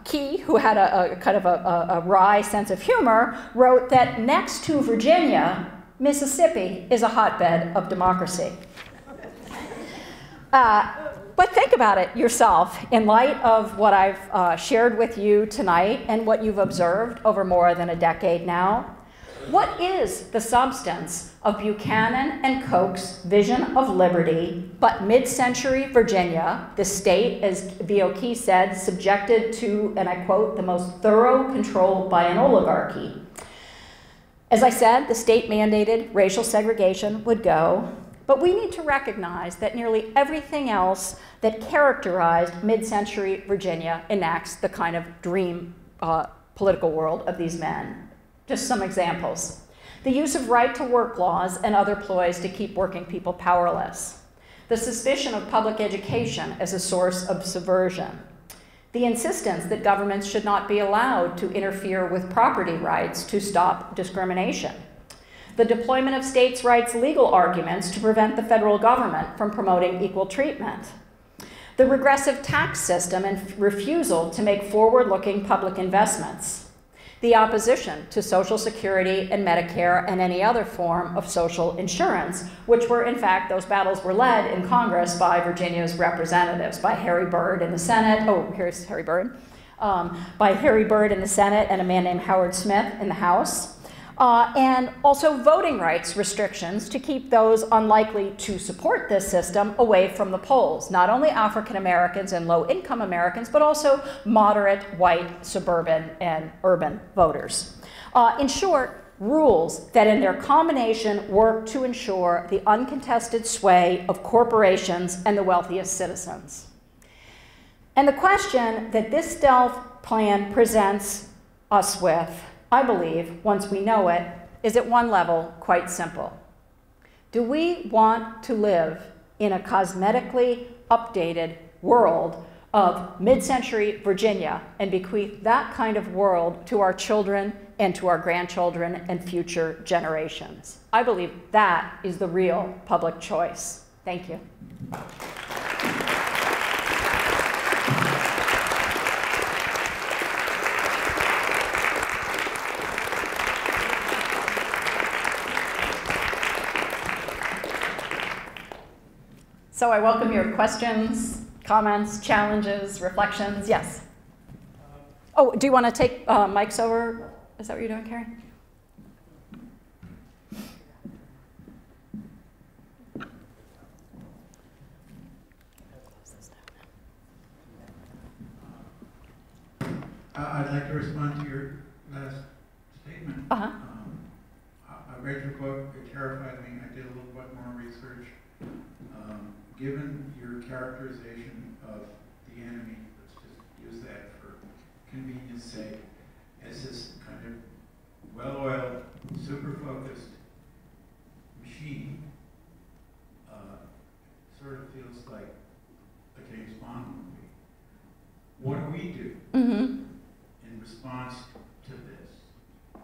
Key, who had a kind of a wry sense of humor, wrote that next to Virginia, Mississippi is a hotbed of democracy. But think about it yourself in light of what I've shared with you tonight and what you've observed over more than a decade now. What is the substance of Buchanan and Koch's vision of liberty, but mid-century Virginia, the state, as V.O. Key said, subjected to, and I quote, the most thorough control by an oligarchy? As I said, the state-mandated racial segregation would go, but we need to recognize that nearly everything else that characterized mid-century Virginia enacts the kind of dream political world of these men. Just some examples. The use of right-to-work laws and other ploys to keep working people powerless. The suspicion of public education as a source of subversion. The insistence that governments should not be allowed to interfere with property rights to stop discrimination. The deployment of states' rights legal arguments to prevent the federal government from promoting equal treatment. The regressive tax system and refusal to make forward-looking public investments. The opposition to Social Security and Medicare and any other form of social insurance, which were, in fact, those battles were led in Congress by Virginia's representatives, by Harry Byrd in the Senate. Oh, here's Harry Byrd. By Harry Byrd in the Senate and a man named Howard Smith in the House. And also voting rights restrictions to keep those unlikely to support this system away from the polls. Not only African Americans and low-income Americans, but also moderate, white, suburban, and urban voters. In short, rules that in their combination work to ensure the uncontested sway of corporations and the wealthiest citizens. And the question that this stealth plan presents us with, I believe, once we know it, is at one level quite simple. Do we want to live in a cosmetically updated world of mid-century Virginia and bequeath that kind of world to our children and to our grandchildren and future generations. I believe that is the real public choice. Thank you. So I welcome your questions, comments, challenges, reflections. Yes? Oh, do you want to take mics over? Is that what you're doing, Carrie? I'd like to respond to your last statement. Uh-huh. I read your book. It terrified me. I did a little bit more research. Given your characterization of the enemy, let's just use that for convenience sake, as this kind of well-oiled, super-focused machine, sort of feels like a James Bond movie. What do we do in response to this?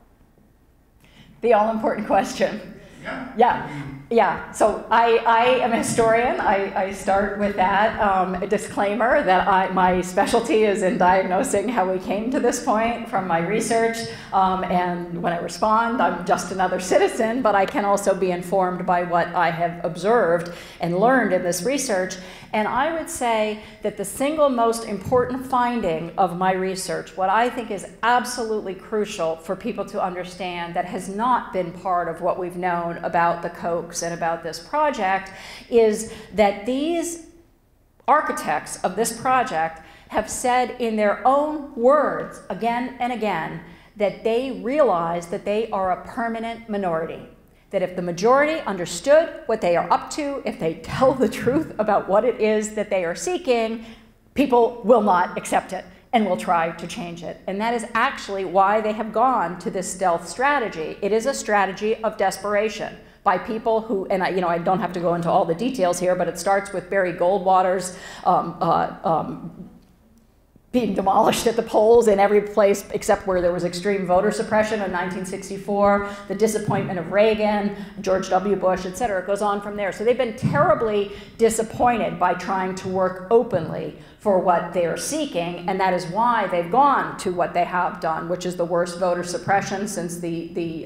The all-important question. Yeah. Yeah. Yeah, so I am a historian. I start with that. A disclaimer that my specialty is in diagnosing how we came to this point from my research. And when I respond, I'm just another citizen, but I can also be informed by what I have observed and learned in this research. And I would say that the single most important finding of my research, what I think is absolutely crucial for people to understand that has not been part of what we've known about the Kochs and about this project, is that these architects of this project have said in their own words again and again that they realize that they are a permanent minority. That if the majority understood what they are up to, if they tell the truth about what it is that they are seeking, people will not accept it and will try to change it. And that is actually why they have gone to this stealth strategy. It is a strategy of desperation by people who, and I don't have to go into all the details here, but it starts with Barry Goldwater's being demolished at the polls in every place except where there was extreme voter suppression in 1964, the disappointment of Reagan, George W. Bush, et cetera. It goes on from there. So they've been terribly disappointed by trying to work openly for what they are seeking, and that is why they've gone to what they have done, which is the worst voter suppression since the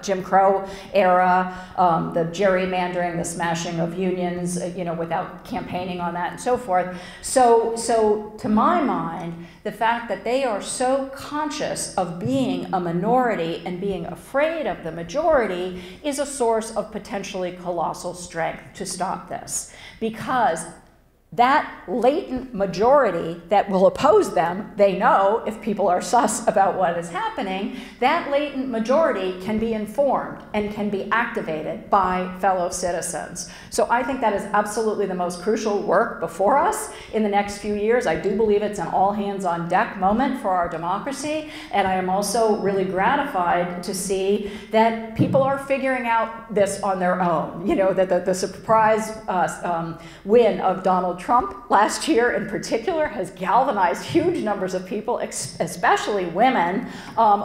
Jim Crow era, the gerrymandering, the smashing of unions, without campaigning on that and so forth. So to my mind, the fact that they are so conscious of being a minority and being afraid of the majority is a source of potentially colossal strength to stop this, because that latent majority that will oppose them, they know if people are sus about what is happening, that latent majority can be informed and can be activated by fellow citizens. So I think that is absolutely the most crucial work before us in the next few years. I do believe it's an all hands on deck moment for our democracy. And I am also really gratified to see that people are figuring out this on their own. That the surprise win of Donald Trump last year in particular has galvanized huge numbers of people, especially women,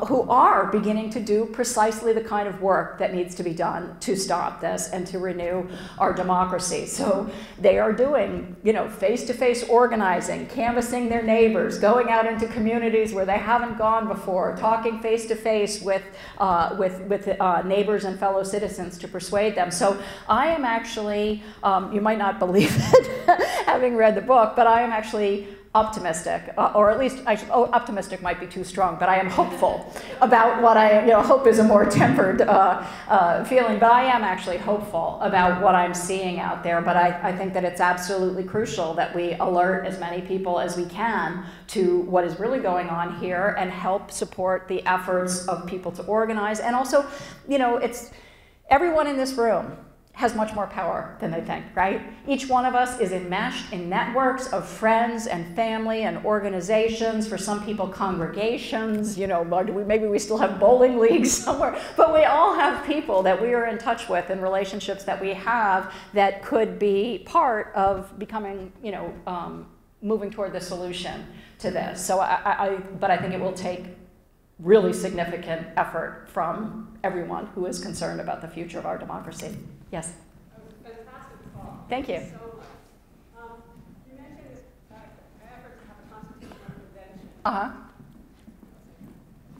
who are beginning to do precisely the kind of work that needs to be done to stop this and to renew our democracy. So they are doing, face-to-face organizing, canvassing their neighbors, going out into communities where they haven't gone before, talking face-to-face with neighbors and fellow citizens to persuade them. So I am actually, you might not believe it, having read the book, but I am actually optimistic, or at least optimistic might be too strong, but I am hopeful about what hope is a more tempered feeling, but I am actually hopeful about what I'm seeing out there. But I think that it's absolutely crucial that we alert as many people as we can to what is really going on here and help support the efforts of people to organize. And also, it's everyone in this room has much more power than they think, right? Each one of us is enmeshed in networks of friends and family and organizations, for some people congregations, maybe we still have bowling leagues somewhere, but we all have people that we are in touch with and relationships that we have that could be part of becoming, moving toward the solution to this. So but I think it will take really significant effort from everyone who is concerned about the future of our democracy. Yes? Fantastic talk. Thank you. So much. You mentioned efforts to have a constitutional convention. Uh-huh.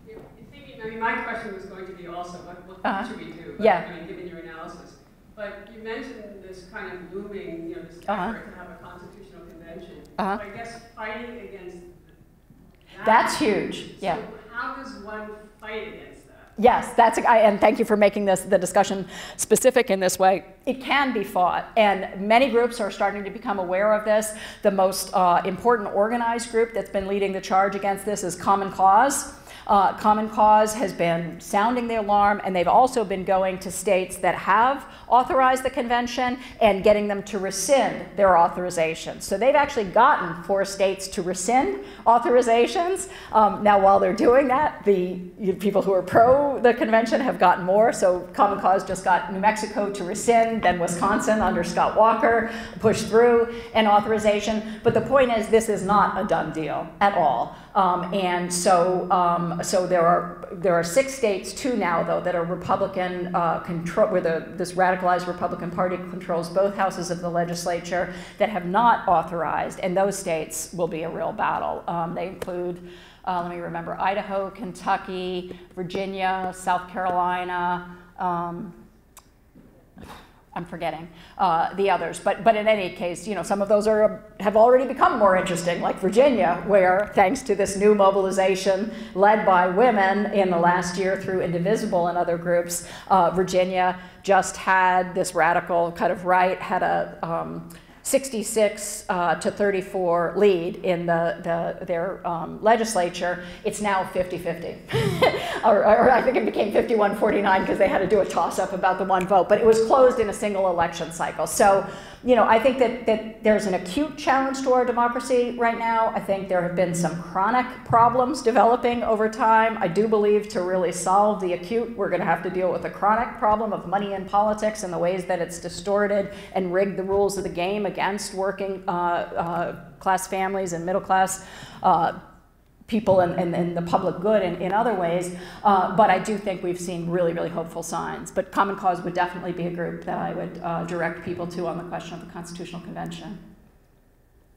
You're thinking, I mean, my question was going to be also, what should we do? Yeah. I mean, given your analysis. But you mentioned this kind of looming, this Uh-huh. effort to have a constitutional convention. Uh-huh. So I guess fighting against that. That's huge. Yeah. So how does one fight against that? Yes, and thank you for making the discussion specific in this way. It can be fought, and many groups are starting to become aware of this. The most important organized group that's been leading the charge against this is Common Cause. Common Cause has been sounding the alarm, and they've also been going to states that have authorized the convention and getting them to rescind their authorizations. So they've actually gotten 4 states to rescind authorizations. Now, while they're doing that, the people who are pro the convention have gotten more. So Common Cause just got New Mexico to rescind, then Wisconsin under Scott Walker pushed through an authorization. But the point is, this is not a done deal at all. So there are 6 states, 2 now though, that are Republican control, where this radicalized Republican Party controls both houses of the legislature, that have not authorized, and those states will be a real battle. They include, let me remember, Idaho, Kentucky, Virginia, South Carolina. I'm forgetting the others, but in any case, some of those have already become more interesting, like Virginia, where thanks to this new mobilization led by women in the last year through Indivisible and other groups, Virginia just had this radical kind of right, had a 66 to 34 lead in their legislature. It's now 50-50. or I think it became 51-49 because they had to do a toss-up about the 1 vote, but it was closed in a single election cycle. So, I think that there's an acute challenge to our democracy right now. I think there have been some chronic problems developing over time. I do believe to really solve the acute, we're going to have to deal with the chronic problem of money in politics and the ways that it's distorted and rigged the rules of the game against working class families and middle class people and the public good in other ways. But I do think we've seen really, really hopeful signs. But Common Cause would definitely be a group that I would direct people to on the question of the Constitutional Convention.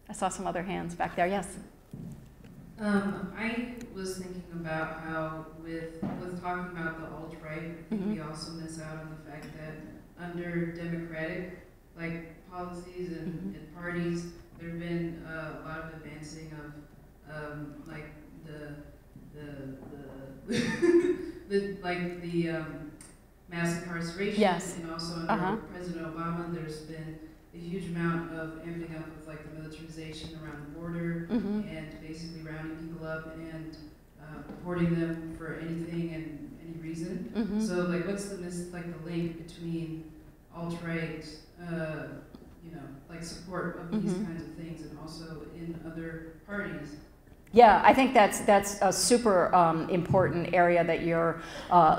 I saw some other hands back there. Yes? I was thinking about how with talking about the alt-right, I think we also miss out on the fact that under democratic policies and parties, there have been a lot of advancing of the mass incarceration. Yes. And also under President Obama, there's been a huge amount of amping up of the militarization around the border and basically rounding people up and deporting them for anything and any reason. So what's the link between alt-right support of these kinds of things and also in other parties? Yeah, I think that's a super important area that you're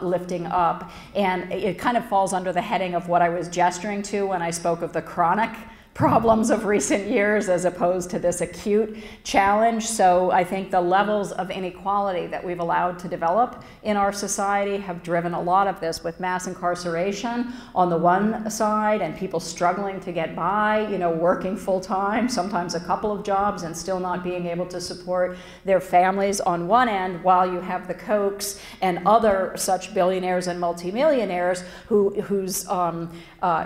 lifting up, and it kind of falls under the heading of what I was gesturing to when I spoke of the chronic problems of recent years as opposed to this acute challenge. So I think the levels of inequality that we've allowed to develop in our society have driven a lot of this, with mass incarceration on the one side and people struggling to get by, working full time, sometimes a couple of jobs, and still not being able to support their families on one end, while you have the Kochs and other such billionaires and multimillionaires whose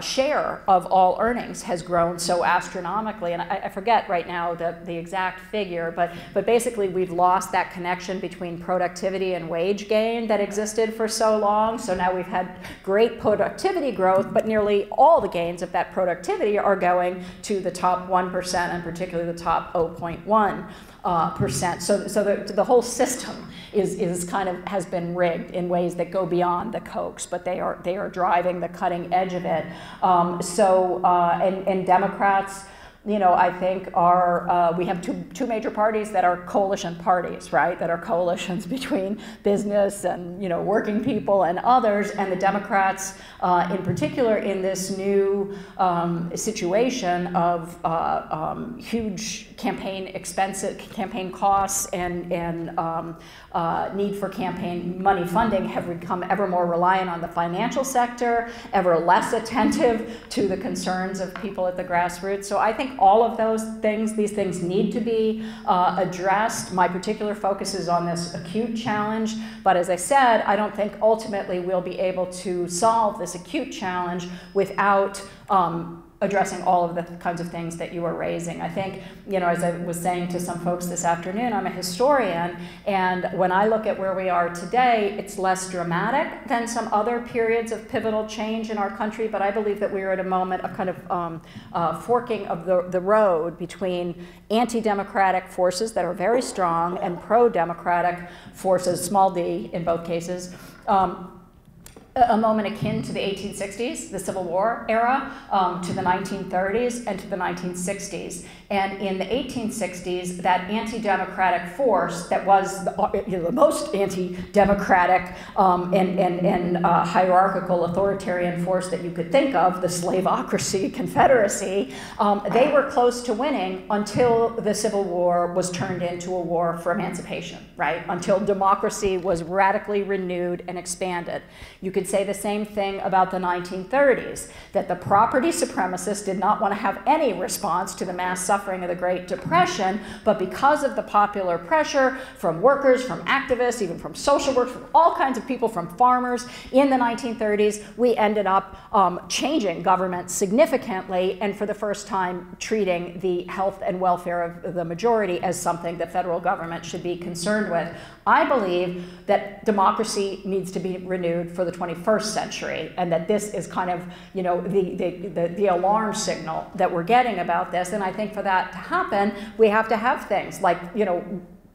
share of all earnings has grown so astronomically. And I forget right now the exact figure, but basically we've lost that connection between productivity and wage gain that existed for so long. So now we've had great productivity growth, but nearly all the gains of that productivity are going to the top 1%, and particularly the top 0.1%. So the whole system is kind of has been rigged in ways that go beyond the Kochs, but they are driving the cutting edge of it. And Democrats, I think are we have two major parties that are coalition parties, right? That are coalitions between business and working people and others, and the Democrats, in particular, in this new situation of huge campaign expenses, campaign costs, and need for campaign money funding have become ever more reliant on the financial sector, ever less attentive to the concerns of people at the grassroots. So I think all of these things need to be addressed. My particular focus is on this acute challenge, but as I said, I don't think ultimately we'll be able to solve this acute challenge without addressing all of the kinds of things that you were raising. I think, you know, as I was saying to some folks this afternoon, I'm a historian, and when I look at where we are today, it's less dramatic than some other periods of pivotal change in our country, but I believe that we are at a moment of kind of forking of the road between anti-democratic forces that are very strong and pro-democratic forces, small d in both cases, a moment akin to the 1860s, the Civil War era, to the 1930s, and to the 1960s. And in the 1860s, that anti-democratic force that was the most anti-democratic and hierarchical authoritarian force that you could think of, the slavocracy, Confederacy, they were close to winning until the Civil War was turned into a war for emancipation, right? Until democracy was radically renewed and expanded. You could say the same thing about the 1930s, that the property supremacists did not want to have any response to the mass suffering of the Great Depression, but because of the popular pressure from workers, from activists, even from social workers, from all kinds of people, from farmers, in the 1930s, we ended up changing government significantly, and for the first time treating the health and welfare of the majority as something the federal government should be concerned with. I believe that democracy needs to be renewed for the 21st century, and that this is kind of, you know, the alarm signal that we're getting about this. And I think for that to happen, we have to have things like, you know,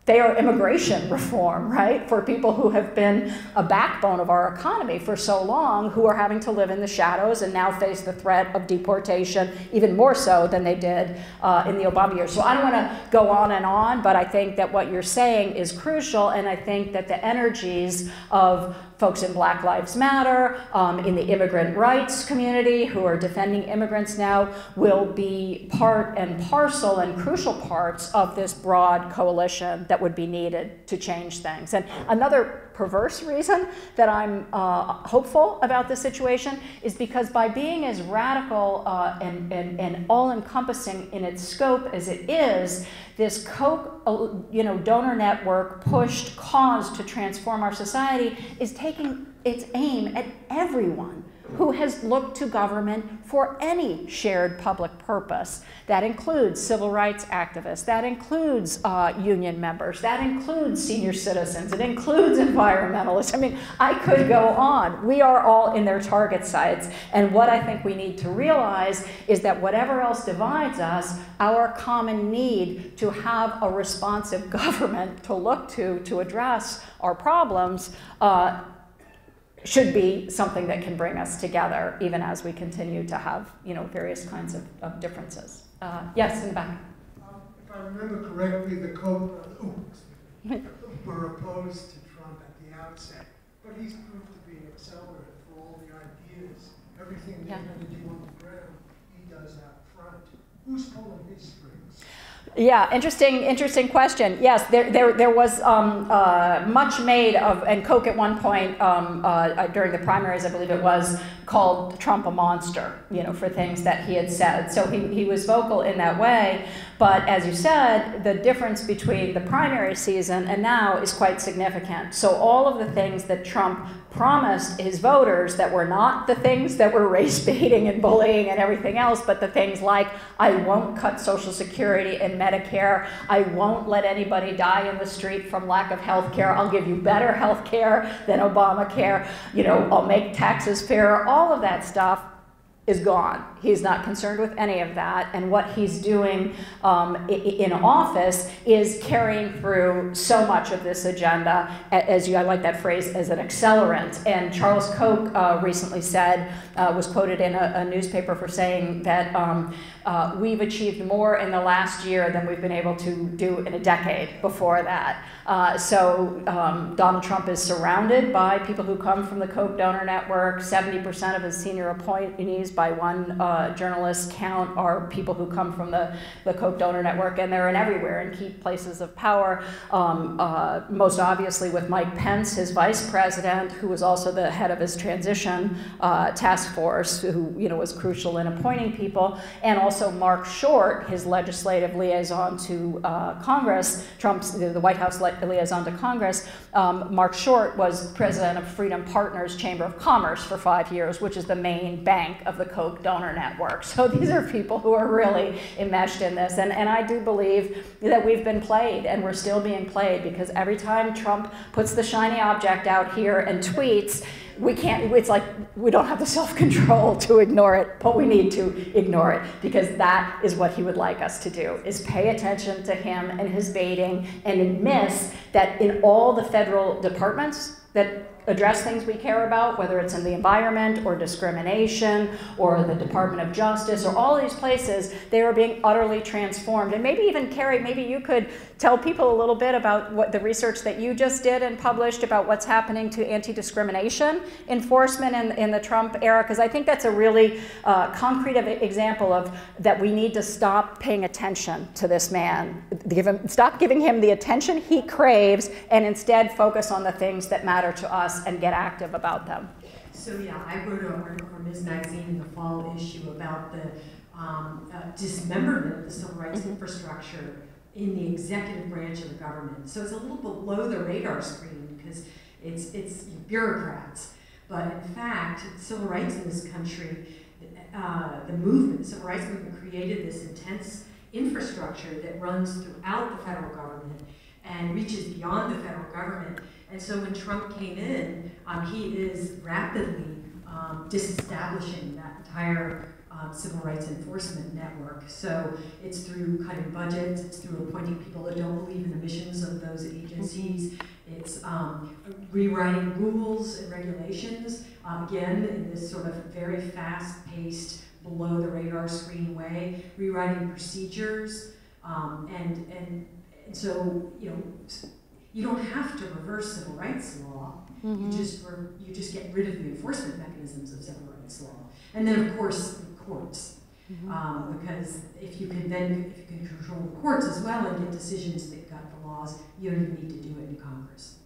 fair immigration reform, right? For people who have been a backbone of our economy for so long, who are having to live in the shadows and now face the threat of deportation even more so than they did in the Obama years. So I don't want to go on, but I think that what you're saying is crucial, and I think that the energies of folks in Black Lives Matter, in the immigrant rights community who are defending immigrants now, will be part and parcel and crucial parts of this broad coalition that would be needed to change things. And another perverse reason that I'm hopeful about this situation is because by being as radical and all-encompassing in its scope as it is, this Koch, donor network pushed cause to transform our society is taking its aim at everyone who has looked to government for any shared public purpose. That includes civil rights activists, that includes union members, that includes senior citizens, it includes environmentalists. I mean, I could go on. We are all in their target sites, and what I think we need to realize is that whatever else divides us, our common need to have a responsive government to look to address our problems should be something that can bring us together, even as we continue to have, various kinds of differences. Yes, in the back. If I remember correctly, the Koch were opposed to Trump at the outset, but he's proved to be an accelerant for all the ideas. Everything they're going to do on the ground, he does out front. Who's pulling his strings? Yeah, interesting question. Yes, there was much made of, and Koch at one point during the primaries, I believe it was, called Trump a monster, for things that he had said. So he was vocal in that way. But as you said, the difference between the primary season and now is quite significant. So all of the things that Trump promised his voters that were not the things that were race baiting and bullying and everything else, but the things like, I won't cut Social Security and Medicare, I won't let anybody die in the street from lack of health care, I'll give you better health care than Obamacare, I'll make taxes fair, all of that stuff is gone. He's not concerned with any of that, and what he's doing in office is carrying through so much of this agenda, I like that phrase, as an accelerant. And Charles Koch recently said, was quoted in a newspaper for saying that we've achieved more in the last year than we've been able to do in a decade before that. So Donald Trump is surrounded by people who come from the Koch donor network. 70% of his senior appointees by one journalist count are people who come from the Koch donor network, and they're in everywhere in key places of power. Most obviously with Mike Pence, his vice president, who was also the head of his transition task force, who was crucial in appointing people, and also Mark Short, his legislative liaison to Congress, the White House liaison to Congress. Mark Short was president of Freedom Partners Chamber of Commerce for 5 years, which is the main bank of the Koch donor network. So these are people who are really enmeshed in this. And I do believe that we've been played, and we're still being played, because every time Trump puts the shiny object out here and tweets, it's like we don't have the self-control to ignore it, but we need to ignore it, because that is what he would like us to do, is pay attention to him and his baiting and miss that in all the federal departments that address things we care about, whether it's in the environment or discrimination or the Department of Justice or all these places, they are being utterly transformed. And maybe even, Carrie, maybe you could tell people a little bit about what the research that you just did and published about what's happening to anti-discrimination enforcement in the Trump era, because I think that's a really concrete example of that we need to stop paying attention to this man, stop giving him the attention he craves, and instead focus on the things that matter to us and get active about them. So yeah, I wrote an article for Ms. Magazine in the fall issue about the dismemberment of the civil rights infrastructure in the executive branch of the government. So it's a little below the radar screen because it's bureaucrats. But in fact, civil rights in this country, the civil rights movement created this intense infrastructure that runs throughout the federal government and reaches beyond the federal government. And so when Trump came in, he is rapidly disestablishing that entire civil rights enforcement network. So it's through cutting budgets, it's through appointing people that don't believe in the missions of those agencies, it's rewriting rules and regulations, again, in this sort of very fast-paced, below the radar screen way, rewriting procedures, and so, you don't have to reverse civil rights law. You just get rid of the enforcement mechanisms of civil rights law, and then of course the courts, because if you can control the courts as well and get decisions that gut the laws, you don't even need to do it in Congress.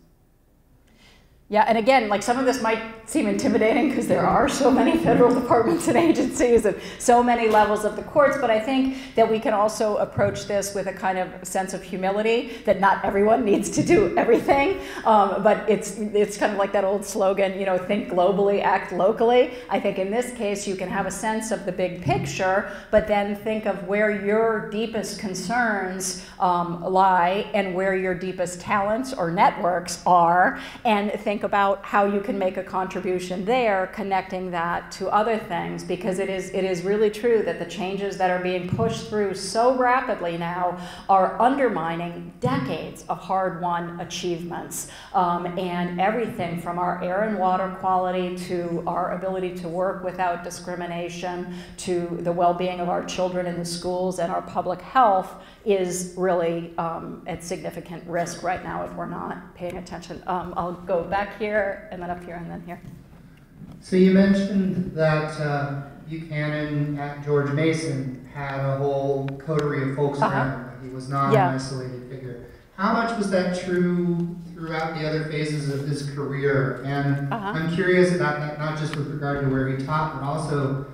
Yeah, and again, like some of this might seem intimidating because there are so many federal departments and agencies and so many levels of the courts, but I think that we can also approach this with a kind of sense of humility that not everyone needs to do everything, but it's kind of like that old slogan, think globally, act locally. I think in this case you can have a sense of the big picture, but then think of where your deepest concerns lie and where your deepest talents or networks are, and think about how you can make a contribution there, connecting that to other things, because it is really true that the changes that are being pushed through so rapidly now are undermining decades of hard-won achievements, and everything from our air and water quality to our ability to work without discrimination to the well-being of our children in the schools and our public health is really at significant risk right now if we're not paying attention. I'll go back here and then up here and then here. So you mentioned that Buchanan at George Mason had a whole coterie of folks around him. He was not an isolated figure. How much was that true throughout the other phases of his career? And I'm curious about that, not just with regard to where he taught, but also,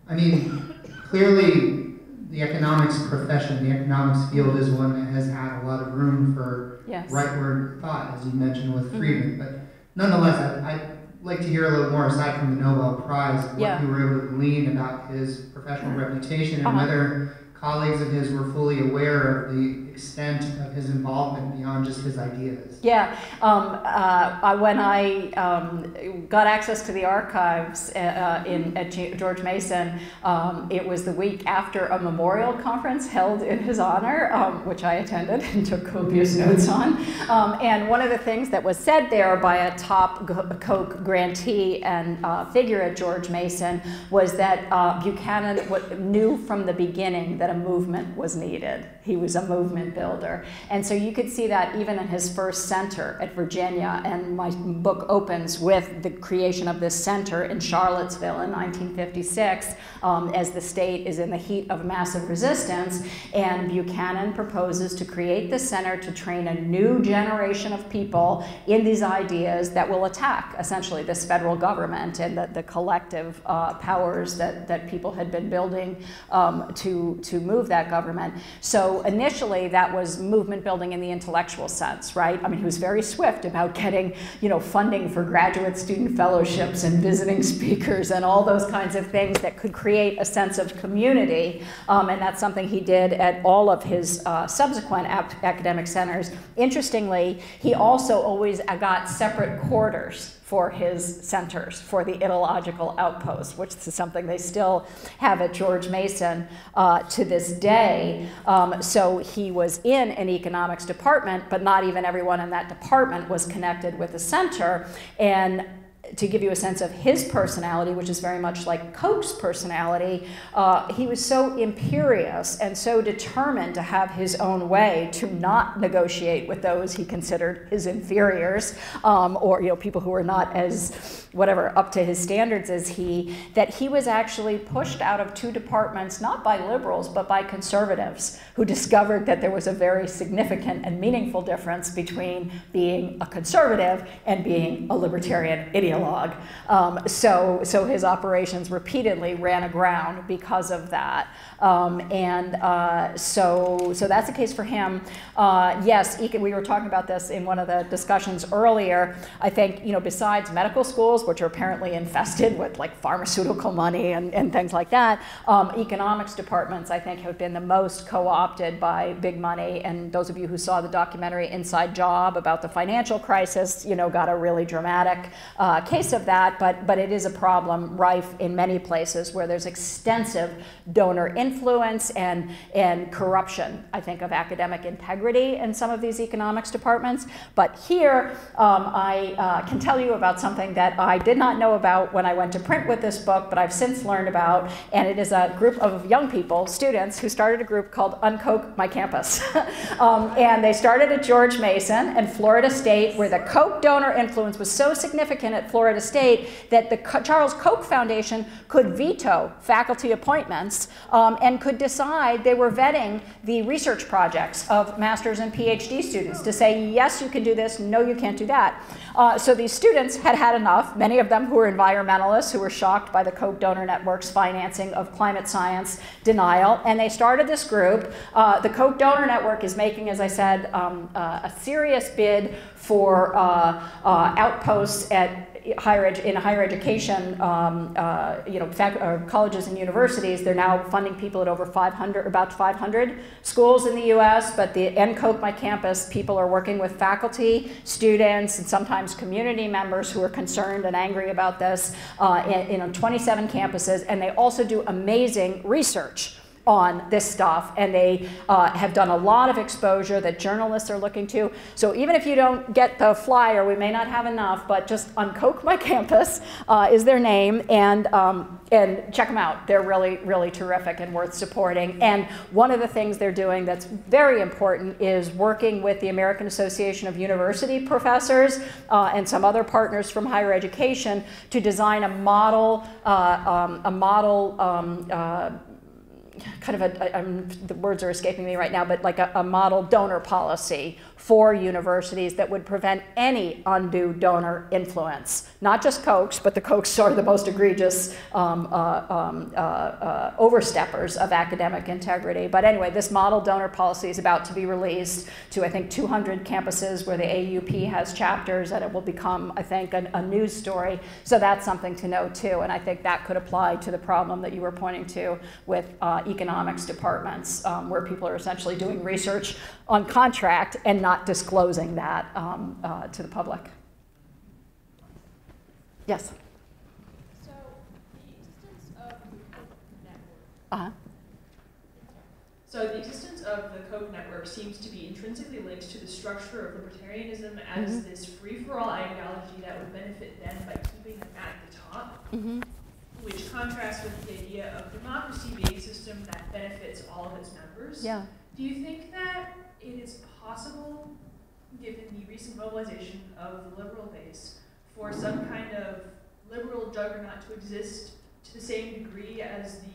I mean, clearly the economics profession, the economics field is one that has had a lot of room for rightward thought, as you mentioned with Friedman. But nonetheless, I'd like to hear a little more, aside from the Nobel Prize, what you were able to glean about his professional reputation and whether colleagues of his were fully aware of the extent of his involvement beyond just his ideas. Yeah, when I got access to the archives at George Mason, it was the week after a memorial conference held in his honor, which I attended and took copious notes on. And one of the things that was said there by a top Koch grantee and figure at George Mason was that Buchanan knew from the beginning that a movement was needed. He was a movement movement builder. And so you could see that even in his first center at Virginia, and my book opens with the creation of this center in Charlottesville in 1956, as the state is in the heat of massive resistance, and Buchanan proposes to create this center to train a new generation of people in these ideas that will attack essentially this federal government and the collective powers that people had been building to move that government. So initially that was movement building in the intellectual sense, right? I mean, he was very swift about getting, you know, funding for graduate student fellowships and visiting speakers and all those kinds of things that could create a sense of community, and that's something he did at all of his subsequent academic centers. Interestingly, he also always got separate quarters for his centers, for the ideological outpost, which is something they still have at George Mason to this day. So he was in an economics department, but not even everyone in that department was connected with the center. And to give you a sense of his personality, which is very much like Koch's personality, he was so imperious and so determined to have his own way, to not negotiate with those he considered his inferiors, or, you know, people who were not as whatever up to his standards as he, that he was actually pushed out of 2 departments, not by liberals, but by conservatives, who discovered that there was a very significant and meaningful difference between being a conservative and being a libertarian ideologue. So his operations repeatedly ran aground because of that. So that's the case for him. Yes, we were talking about this in one of the discussions earlier. I think, you know, besides medical schools, which are apparently infested with like pharmaceutical money and things like that, economics departments, I think, have been the most co-opted by big money. And those of you who saw the documentary Inside Job about the financial crisis, you know, got a really dramatic case of that. But it is a problem rife in many places where there's extensive donor influence and corruption, I think, of academic integrity in some of these economics departments. But here, I can tell you about something that I did not know about when I went to print with this book, but I've since learned about, and it is a group of young people, students, who started a group called Uncoke My Campus. And they started at George Mason and Florida State, where the Koch donor influence was so significant at Florida State that the Charles Koch Foundation could veto faculty appointments and could decide they were vetting the research projects of master's and PhD students to say, yes, you can do this, no, you can't do that. So these students had had enough, many of them who were environmentalists, who were shocked by the Koch donor network's financing of climate science denial, and they started this group. The Koch donor network is making, as I said, a serious bid for outposts at higher education, you know, colleges and universities. They're now funding people at over 500, about 500 schools in the U.S., but the Koch My Campus people are working with faculty, students, and sometimes community members who are concerned and angry about this in 27 campuses, and they also do amazing research on this stuff, and they have done a lot of exposure that journalists are looking to. So even if you don't get the flyer, we may not have enough, but just Uncoke My Campus is their name, and check them out. They're really, really terrific and worth supporting. And one of the things they're doing that's very important is working with the American Association of University Professors and some other partners from higher education to design a model, kind of the words are escaping me right now, but like a model donor policy for universities that would prevent any undue donor influence. Not just Kochs, but the Kochs are the most egregious oversteppers of academic integrity. But anyway, this model donor policy is about to be released to, I think, 200 campuses where the AUP has chapters, and it will become, I think, a news story. So that's something to know too, and I think that could apply to the problem that you were pointing to with economics departments, where people are essentially doing research on contract and not disclosing that to the public. Yes? So the existence of the Koch network. So the existence of the Koch network seems to be intrinsically linked to the structure of libertarianism as this free-for-all ideology that would benefit them by keeping them at the top, which contrasts with the idea of democracy being a system that benefits all of its members. Yeah. Do you think that it is possible, given the recent mobilization of the liberal base, for some kind of liberal juggernaut to exist to the same degree as the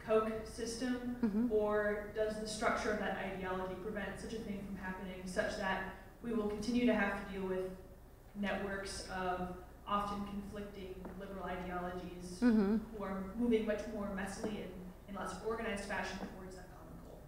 Koch system, or does the structure of that ideology prevent such a thing from happening, such that we will continue to have to deal with networks of often conflicting liberal ideologies who are moving much more messily and in less organized fashion towards that common goal?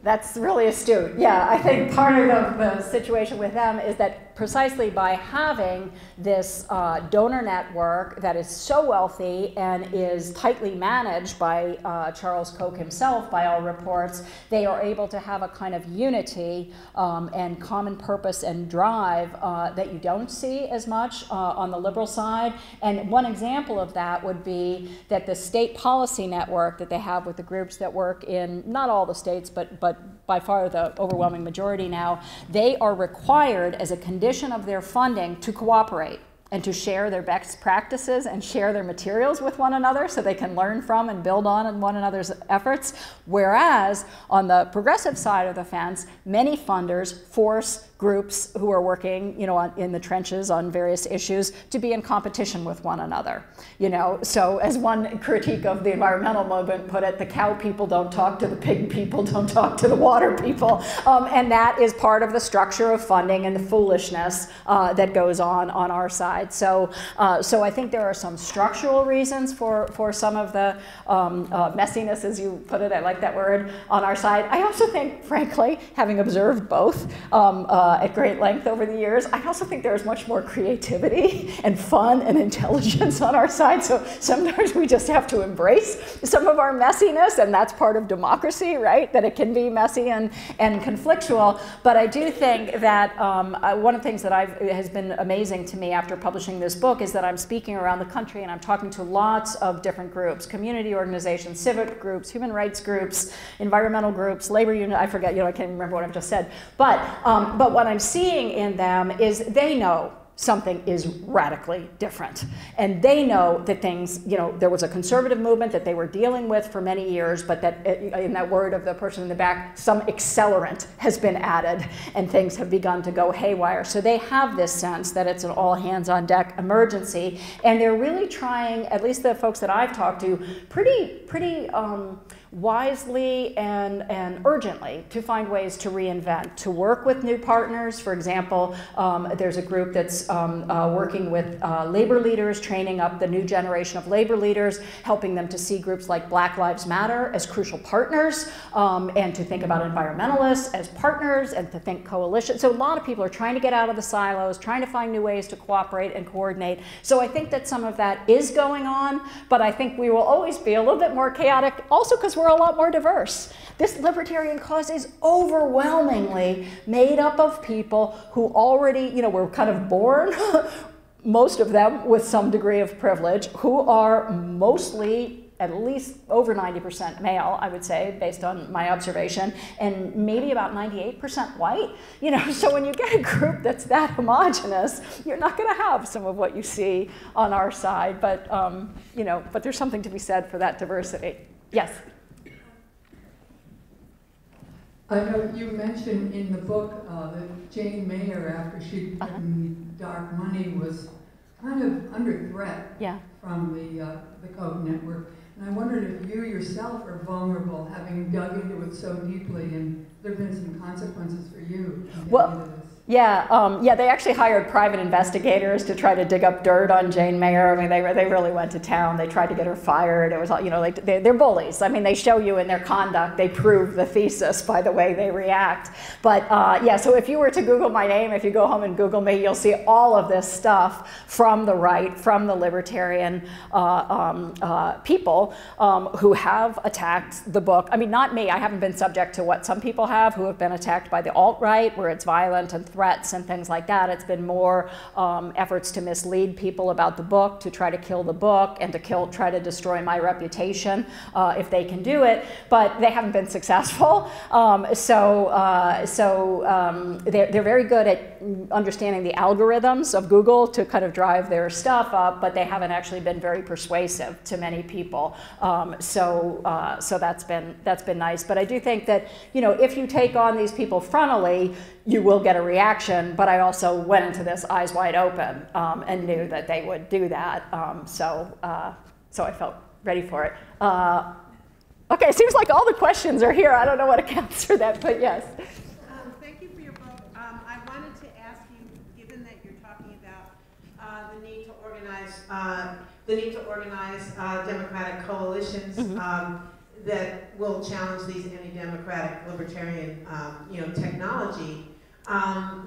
That's really astute. Yeah, I think part of the situation with them is that precisely by having this donor network that is so wealthy and is tightly managed by Charles Koch himself, by all reports, they are able to have a kind of unity and common purpose and drive that you don't see as much on the liberal side. And one example of that would be that the state policy network that they have with the groups that work in not all the states, but by far the overwhelming majority now, they are required as a condition of their funding to cooperate and to share their best practices and share their materials with one another so they can learn from and build on one another's efforts. Whereas on the progressive side of the fence, many funders force groups who are working, in the trenches on various issues to be in competition with one another. So as one critique of the environmental movement put it, the cow people don't talk to the pig people, don't talk to the water people. And that is part of the structure of funding and the foolishness that goes on our side. So I think there are some structural reasons for some of the messiness, as you put it, I like that word, on our side. I also think, frankly, having observed both at great length over the years, I also think there's much more creativity and fun and intelligence on our side. So sometimes we just have to embrace some of our messiness, and that's part of democracy, right? That it can be messy and conflictual. But I do think that one of the things that has been amazing to me after publishing this book is that I'm speaking around the country and I'm talking to lots of different groups, community organizations, civic groups, human rights groups, environmental groups, labor union, I forget, I can't remember what I've just said. But what I'm seeing in them is they know something is radically different. And they know that things, there was a conservative movement that they were dealing with for many years, but that, in that word of the person in the back, some accelerant has been added and things have begun to go haywire. So they have this sense that it's an all hands on deck emergency, and they're really trying, at least the folks that I've talked to, pretty wisely and urgently to find ways to reinvent, to work with new partners. For example, there's a group that's working with labor leaders, training up the new generation of labor leaders, helping them to see groups like Black Lives Matter as crucial partners, and to think about environmentalists as partners, and to think coalition. So a lot of people are trying to get out of the silos, trying to find new ways to cooperate and coordinate. So I think that some of that is going on, but I think we will always be a little bit more chaotic, also because we're a lot more diverse. This libertarian cause is overwhelmingly made up of people who already, were kind of born, most of them with some degree of privilege, who are mostly at least over 90% male, I would say, based on my observation, and maybe about 98% white. So when you get a group that's that homogenous, you're not going to have some of what you see on our side, but but there's something to be said for that diversity. Yes. I know you mentioned in the book that Jane Mayer, after she'd written Dark Money, was kind of under threat from the Koch network. And I wondered if you yourself are vulnerable, having dug into it so deeply, and there have been some consequences for you in getting into this. Yeah, they actually hired private investigators to try to dig up dirt on Jane Mayer. I mean, they really went to town. They tried to get her fired. It was, they're bullies. I mean, they show you in their conduct, they prove the thesis by the way they react. But so if you were to Google my name, if you go home and Google me, you'll see all of this stuff from the right, from the libertarian people who have attacked the book. I mean, not me. I haven't been subject to what some people have who have been attacked by the alt-right, where it's violent and threatening threats and things like that. It's been more efforts to mislead people about the book, to try to kill the book, and to try to destroy my reputation if they can do it. But they haven't been successful. They're very good at understanding the algorithms of Google to kind of drive their stuff up, but they haven't actually been very persuasive to many people. So that's been nice. But I do think that, if you take on these people frontally, you will get a reaction. But I also went into this eyes wide open and knew that they would do that. So I felt ready for it. Okay, it seems like all the questions are here. I don't know what accounts for that, but yes. Thank you for your book. I wanted to ask you, given that you're talking about the need to organize democratic coalitions that will challenge these anti-democratic libertarian, technology.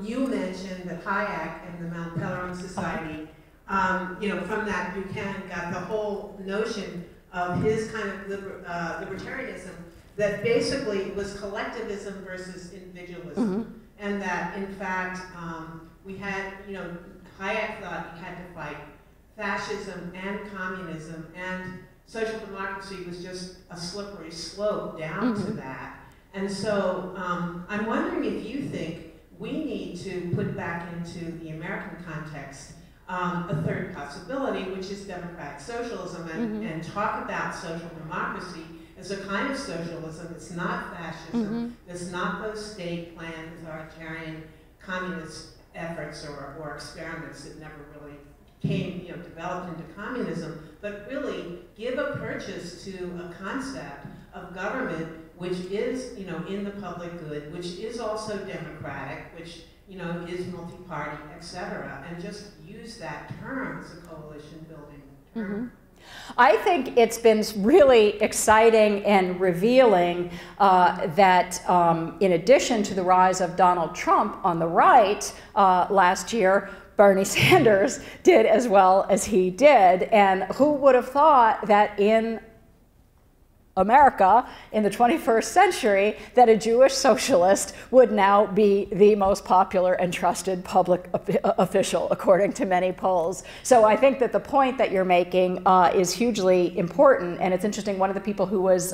You mentioned that Hayek and the Mount Pelerin Society, from that Buchanan got the whole notion of his kind of libertarianism that basically was collectivism versus individualism. And that, in fact, we had, Hayek thought you had to fight fascism and communism, and social democracy was just a slippery slope down to that. And so I'm wondering if you think we need to put back into the American context a third possibility, which is democratic socialism, and talk about social democracy as a kind of socialism. It's not fascism. It's not those state-planned, authoritarian, communist efforts or experiments that never really came, developed into communism, but really give a purchase to a concept of government which is, in the public good, which is also democratic, which, is multi-party, etc., and just use that term as a coalition building term. I think it's been really exciting and revealing that in addition to the rise of Donald Trump on the right last year, Bernie Sanders did as well as he did. And who would have thought that in America in the 21st century that a Jewish socialist would now be the most popular and trusted public official, according to many polls. So I think that the point that you're making is hugely important. And it's interesting, one of the people who was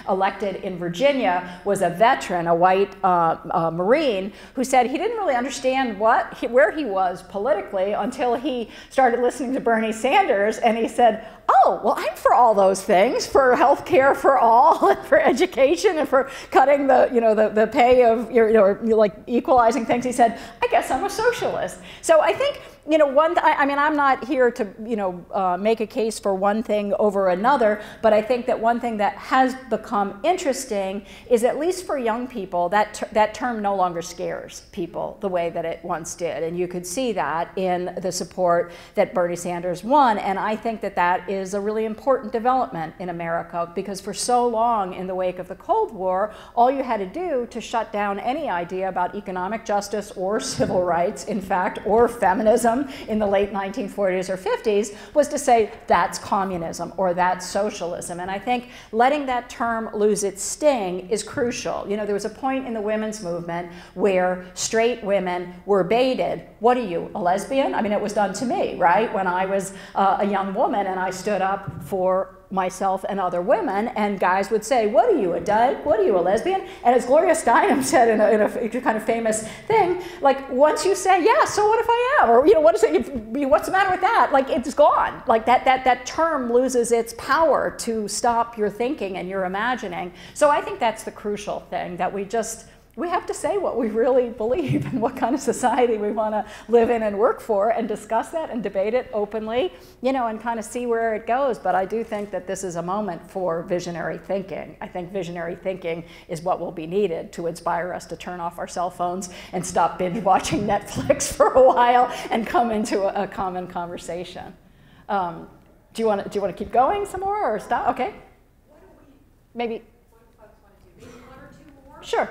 elected in Virginia was a veteran, a white Marine, who said he didn't really understand where he was politically until he started listening to Bernie Sanders. And he said, oh, well, I'm for all those things, for health care for all, and for education, and for cutting the pay of, like equalizing things. He said, I guess I'm a socialist. So I think, I'm not here to, make a case for one thing over another, but I think that one thing that has become interesting is, at least for young people, that term no longer scares people the way that it once did. And you could see that in the support that Bernie Sanders won. And I think that that is a really important development in America, because for so long in the wake of the Cold War, all you had to do to shut down any idea about economic justice or civil rights, in fact, or feminism in the late 1940s or 50s was to say that's communism or that's socialism. And I think letting that term lose its sting is crucial. There was a point in the women's movement where straight women were baited. What are you, a lesbian? I mean, it was done to me, right? When I was a young woman and I stood up for myself and other women, and guys would say, what are you, a dyke? What are you, a lesbian? And as Gloria Steinem said in a kind of famous thing, like, once you say, yeah, so what if I am? Or, what is it? What's the matter with that? Like, it's gone. Like, that term loses its power to stop your thinking and your imagining. So I think that's the crucial thing, that we have to say what we really believe and what kind of society we want to live in and work for, and discuss that and debate it openly, and kind of see where it goes. But I do think that this is a moment for visionary thinking. I think visionary thinking is what will be needed to inspire us to turn off our cell phones and stop binge watching Netflix for a while and come into a common conversation. Do you want to keep going some more or stop? Okay. Maybe. Maybe one or two more? Sure.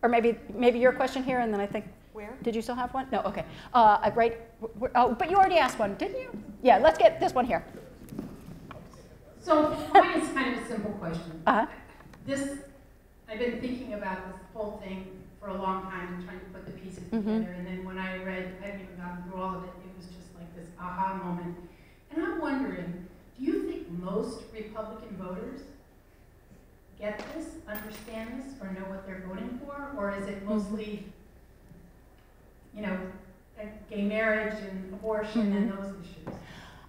Or maybe your question here, and then I think, where? Did you still have one? No, okay. But you already asked one, didn't you? Yeah, let's get this one here. So mine is kind of a simple question. I've been thinking about this whole thing for a long time, trying to put the pieces together. And then when I read, I haven't even gotten through all of it, it was just like this aha moment. And I'm wondering, do you think most Republican voters get this, understand this, or know what they're voting for? Or is it mostly, you know, gay marriage and abortion and those issues?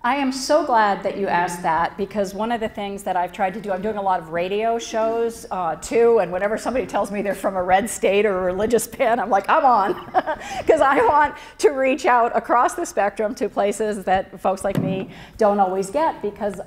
I am so glad that you asked that, because one of the things that I've tried to do, I'm doing a lot of radio shows too, and whenever somebody tells me they're from a red state or a religious pin, I'm like, I'm on, because I want to reach out across the spectrum to places that folks like me don't always get, because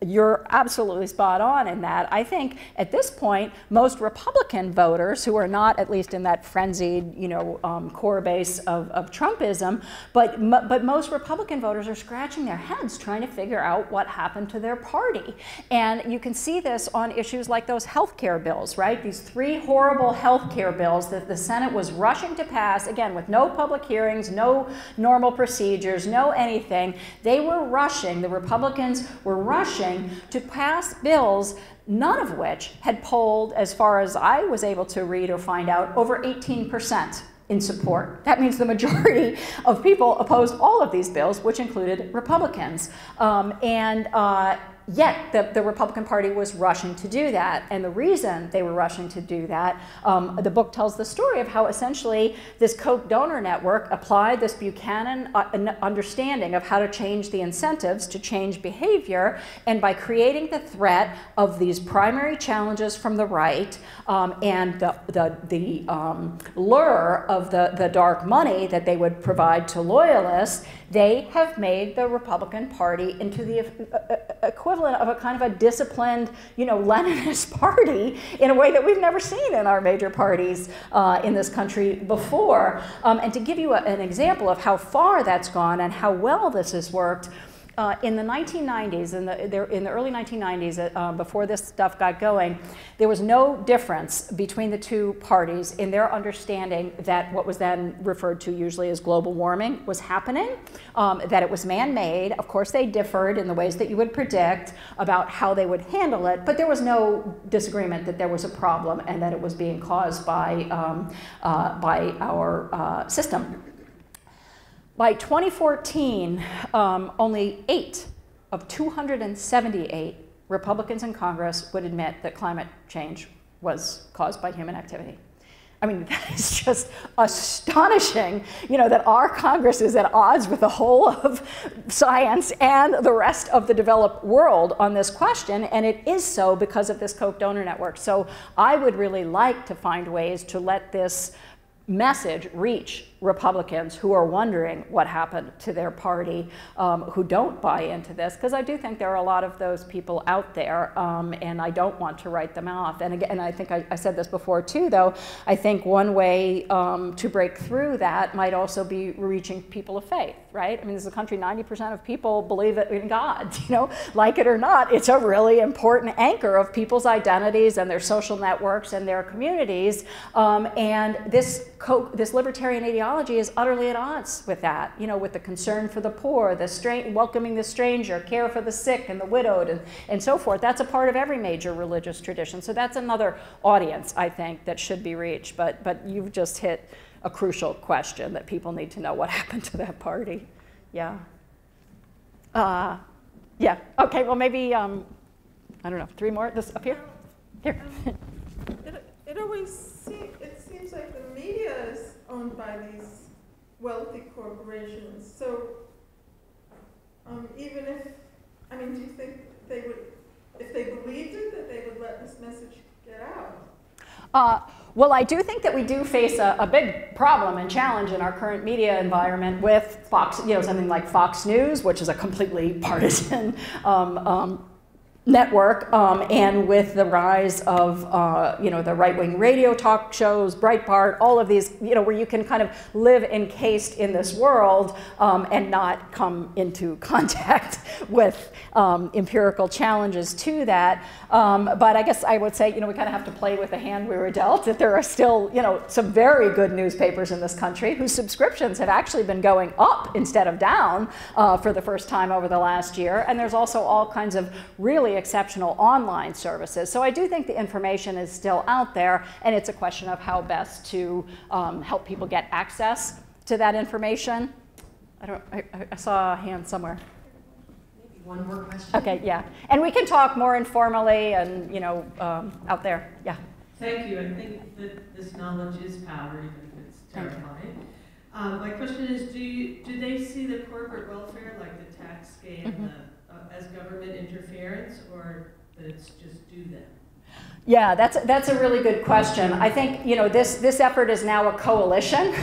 you're absolutely spot on in that. I think at this point, most Republican voters who are not, at least in that frenzied, you know, core base of Trumpism, but most Republican voters are scratching their heads trying to figure out what happened to their party. And you can see this on issues like those health care bills, right? These 3 horrible health care bills that the Senate was rushing to pass, again, with no public hearings, no normal procedures, no anything. They were rushing, the Republicans were rushing to pass bills, none of which had polled, as far as I was able to read or find out, over 18% in support. That means the majority of people opposed all of these bills, which included Republicans. Yet the Republican Party was rushing to do that. And the reason they were rushing to do that, the book tells the story of how essentially this Koch donor network applied this Buchanan understanding of how to change the incentives to change behavior. And by creating the threat of these primary challenges from the right and the lure of the dark money that they would provide to loyalists, they have made the Republican Party into the equivalent of a kind of a disciplined, you know, Leninist party in a way that we've never seen in our major parties in this country before. And to give you an example of how far that's gone and how well this has worked, in the 1990s, in the early 1990s, before this stuff got going, there was no difference between the two parties in their understanding that what was then referred to usually as global warming was happening, that it was man-made. Of course, they differed in the ways that you would predict about how they would handle it, but there was no disagreement that there was a problem and that it was being caused by our system. By 2014, only 8 of 278 Republicans in Congress would admit that climate change was caused by human activity. I mean, that is just astonishing, you know, that our Congress is at odds with the whole of science and the rest of the developed world on this question, and it is so because of this Koch donor network. So I would really like to find ways to let this message reach Republicans who are wondering what happened to their party, who don't buy into this, because I do think there are a lot of those people out there, and I don't want to write them off. And again, I think I said this before too, though, I think one way to break through that might also be reaching people of faith, right? I mean, this is a country, 90% of people believe in God, you know, like it or not. It's a really important anchor of people's identities and their social networks and their communities, and this libertarian ideology is utterly at odds with that, you know, with the concern for the poor, welcoming the stranger, care for the sick and the widowed, and so forth. That's a part of every major religious tradition. So that's another audience, I think, that should be reached. But you've just hit a crucial question that people need to know what happened to that party. Yeah. Yeah. Okay. Well, maybe I don't know. 3 more. This up here. Here. It seems like the media is owned by these wealthy corporations. So even if, I mean, do you think they would, if they believed it, that they would let this message get out? Well, I do think that we do face a big problem and challenge in our current media environment with Fox, you know, something like Fox News, which is a completely partisan network, and with the rise of you know, the right-wing radio talk shows, Breitbart, all of these, you know, where you can kind of live encased in this world and not come into contact with empirical challenges to that. But I guess I would say, you know, we kind of have to play with the hand we were dealt, that there are still, you know, some very good newspapers in this country whose subscriptions have actually been going up instead of down for the first time over the last year. And there's also all kinds of really really exceptional online services. So I do think the information is still out there, and it's a question of how best to help people get access to that information. I saw a hand somewhere. Maybe one more question. Okay, yeah. And we can talk more informally and, you know, out there. Yeah. Thank you. I think that this knowledge is power, even if it's terrifying. My question is, do they see the corporate welfare, like the tax scam, as government interference, or that it's just do them? Yeah, that's a really good question. I think, you know, this effort is now a coalition.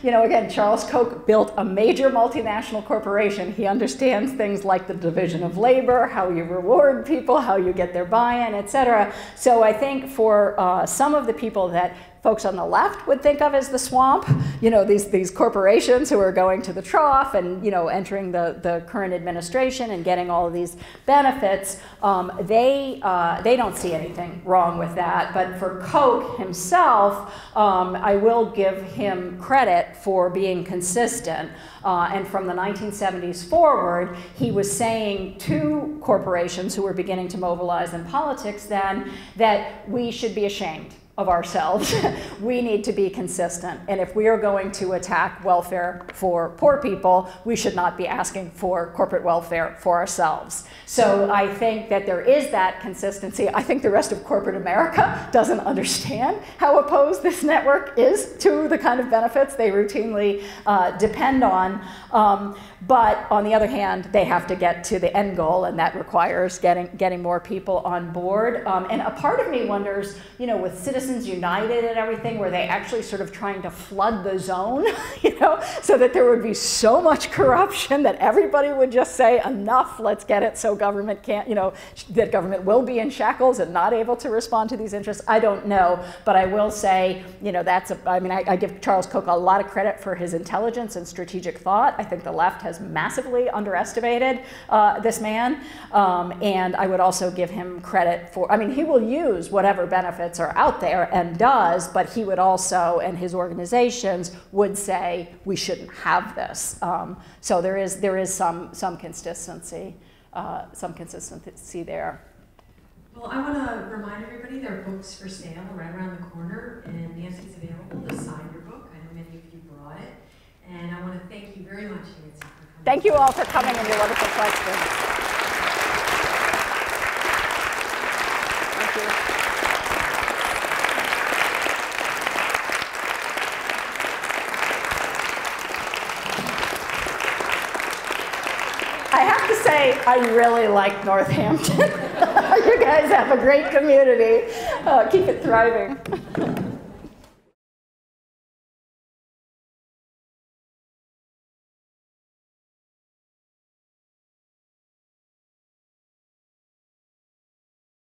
You know, again, Charles Koch built a major multinational corporation. He understands things like the division of labor, how you reward people, how you get their buy-in, et cetera. So I think for some of the people that folks on the left would think of as the swamp, you know, these corporations who are going to the trough and, you know, entering the current administration and getting all of these benefits, they don't see anything wrong with that. But for Koch himself, I will give him credit for being consistent. And from the 1970s forward, he was saying to corporations who were beginning to mobilize in politics then that we should be ashamed of ourselves. We need to be consistent. And if we are going to attack welfare for poor people, we should not be asking for corporate welfare for ourselves. So I think that there is that consistency. I think the rest of corporate America doesn't understand how opposed this network is to the kind of benefits they routinely depend on. But on the other hand, they have to get to the end goal, and that requires getting more people on board. And a part of me wonders, you know, with Citizens United and everything, were they actually sort of trying to flood the zone, you know, so that there would be so much corruption that everybody would just say, enough, let's get it so government can't, you know, that government will be in shackles and not able to respond to these interests? I don't know, but I will say, you know, I give Charles Koch a lot of credit for his intelligence and strategic thought. I think the left has massively underestimated this man, and I would also give him credit for, I mean, he will use whatever benefits are out there and does, but he would also, and his organizations would say, we shouldn't have this. So there is some consistency there. Well, I want to remind everybody there are books for sale right around the corner, and Nancy's available to sign your book. I know many of you brought it. And I want to thank you very much, Nancy, for coming. Thank you all for coming and your wonderful questions. Thank you. I have to say, I really like Northampton. You guys have a great community. Keep it thriving.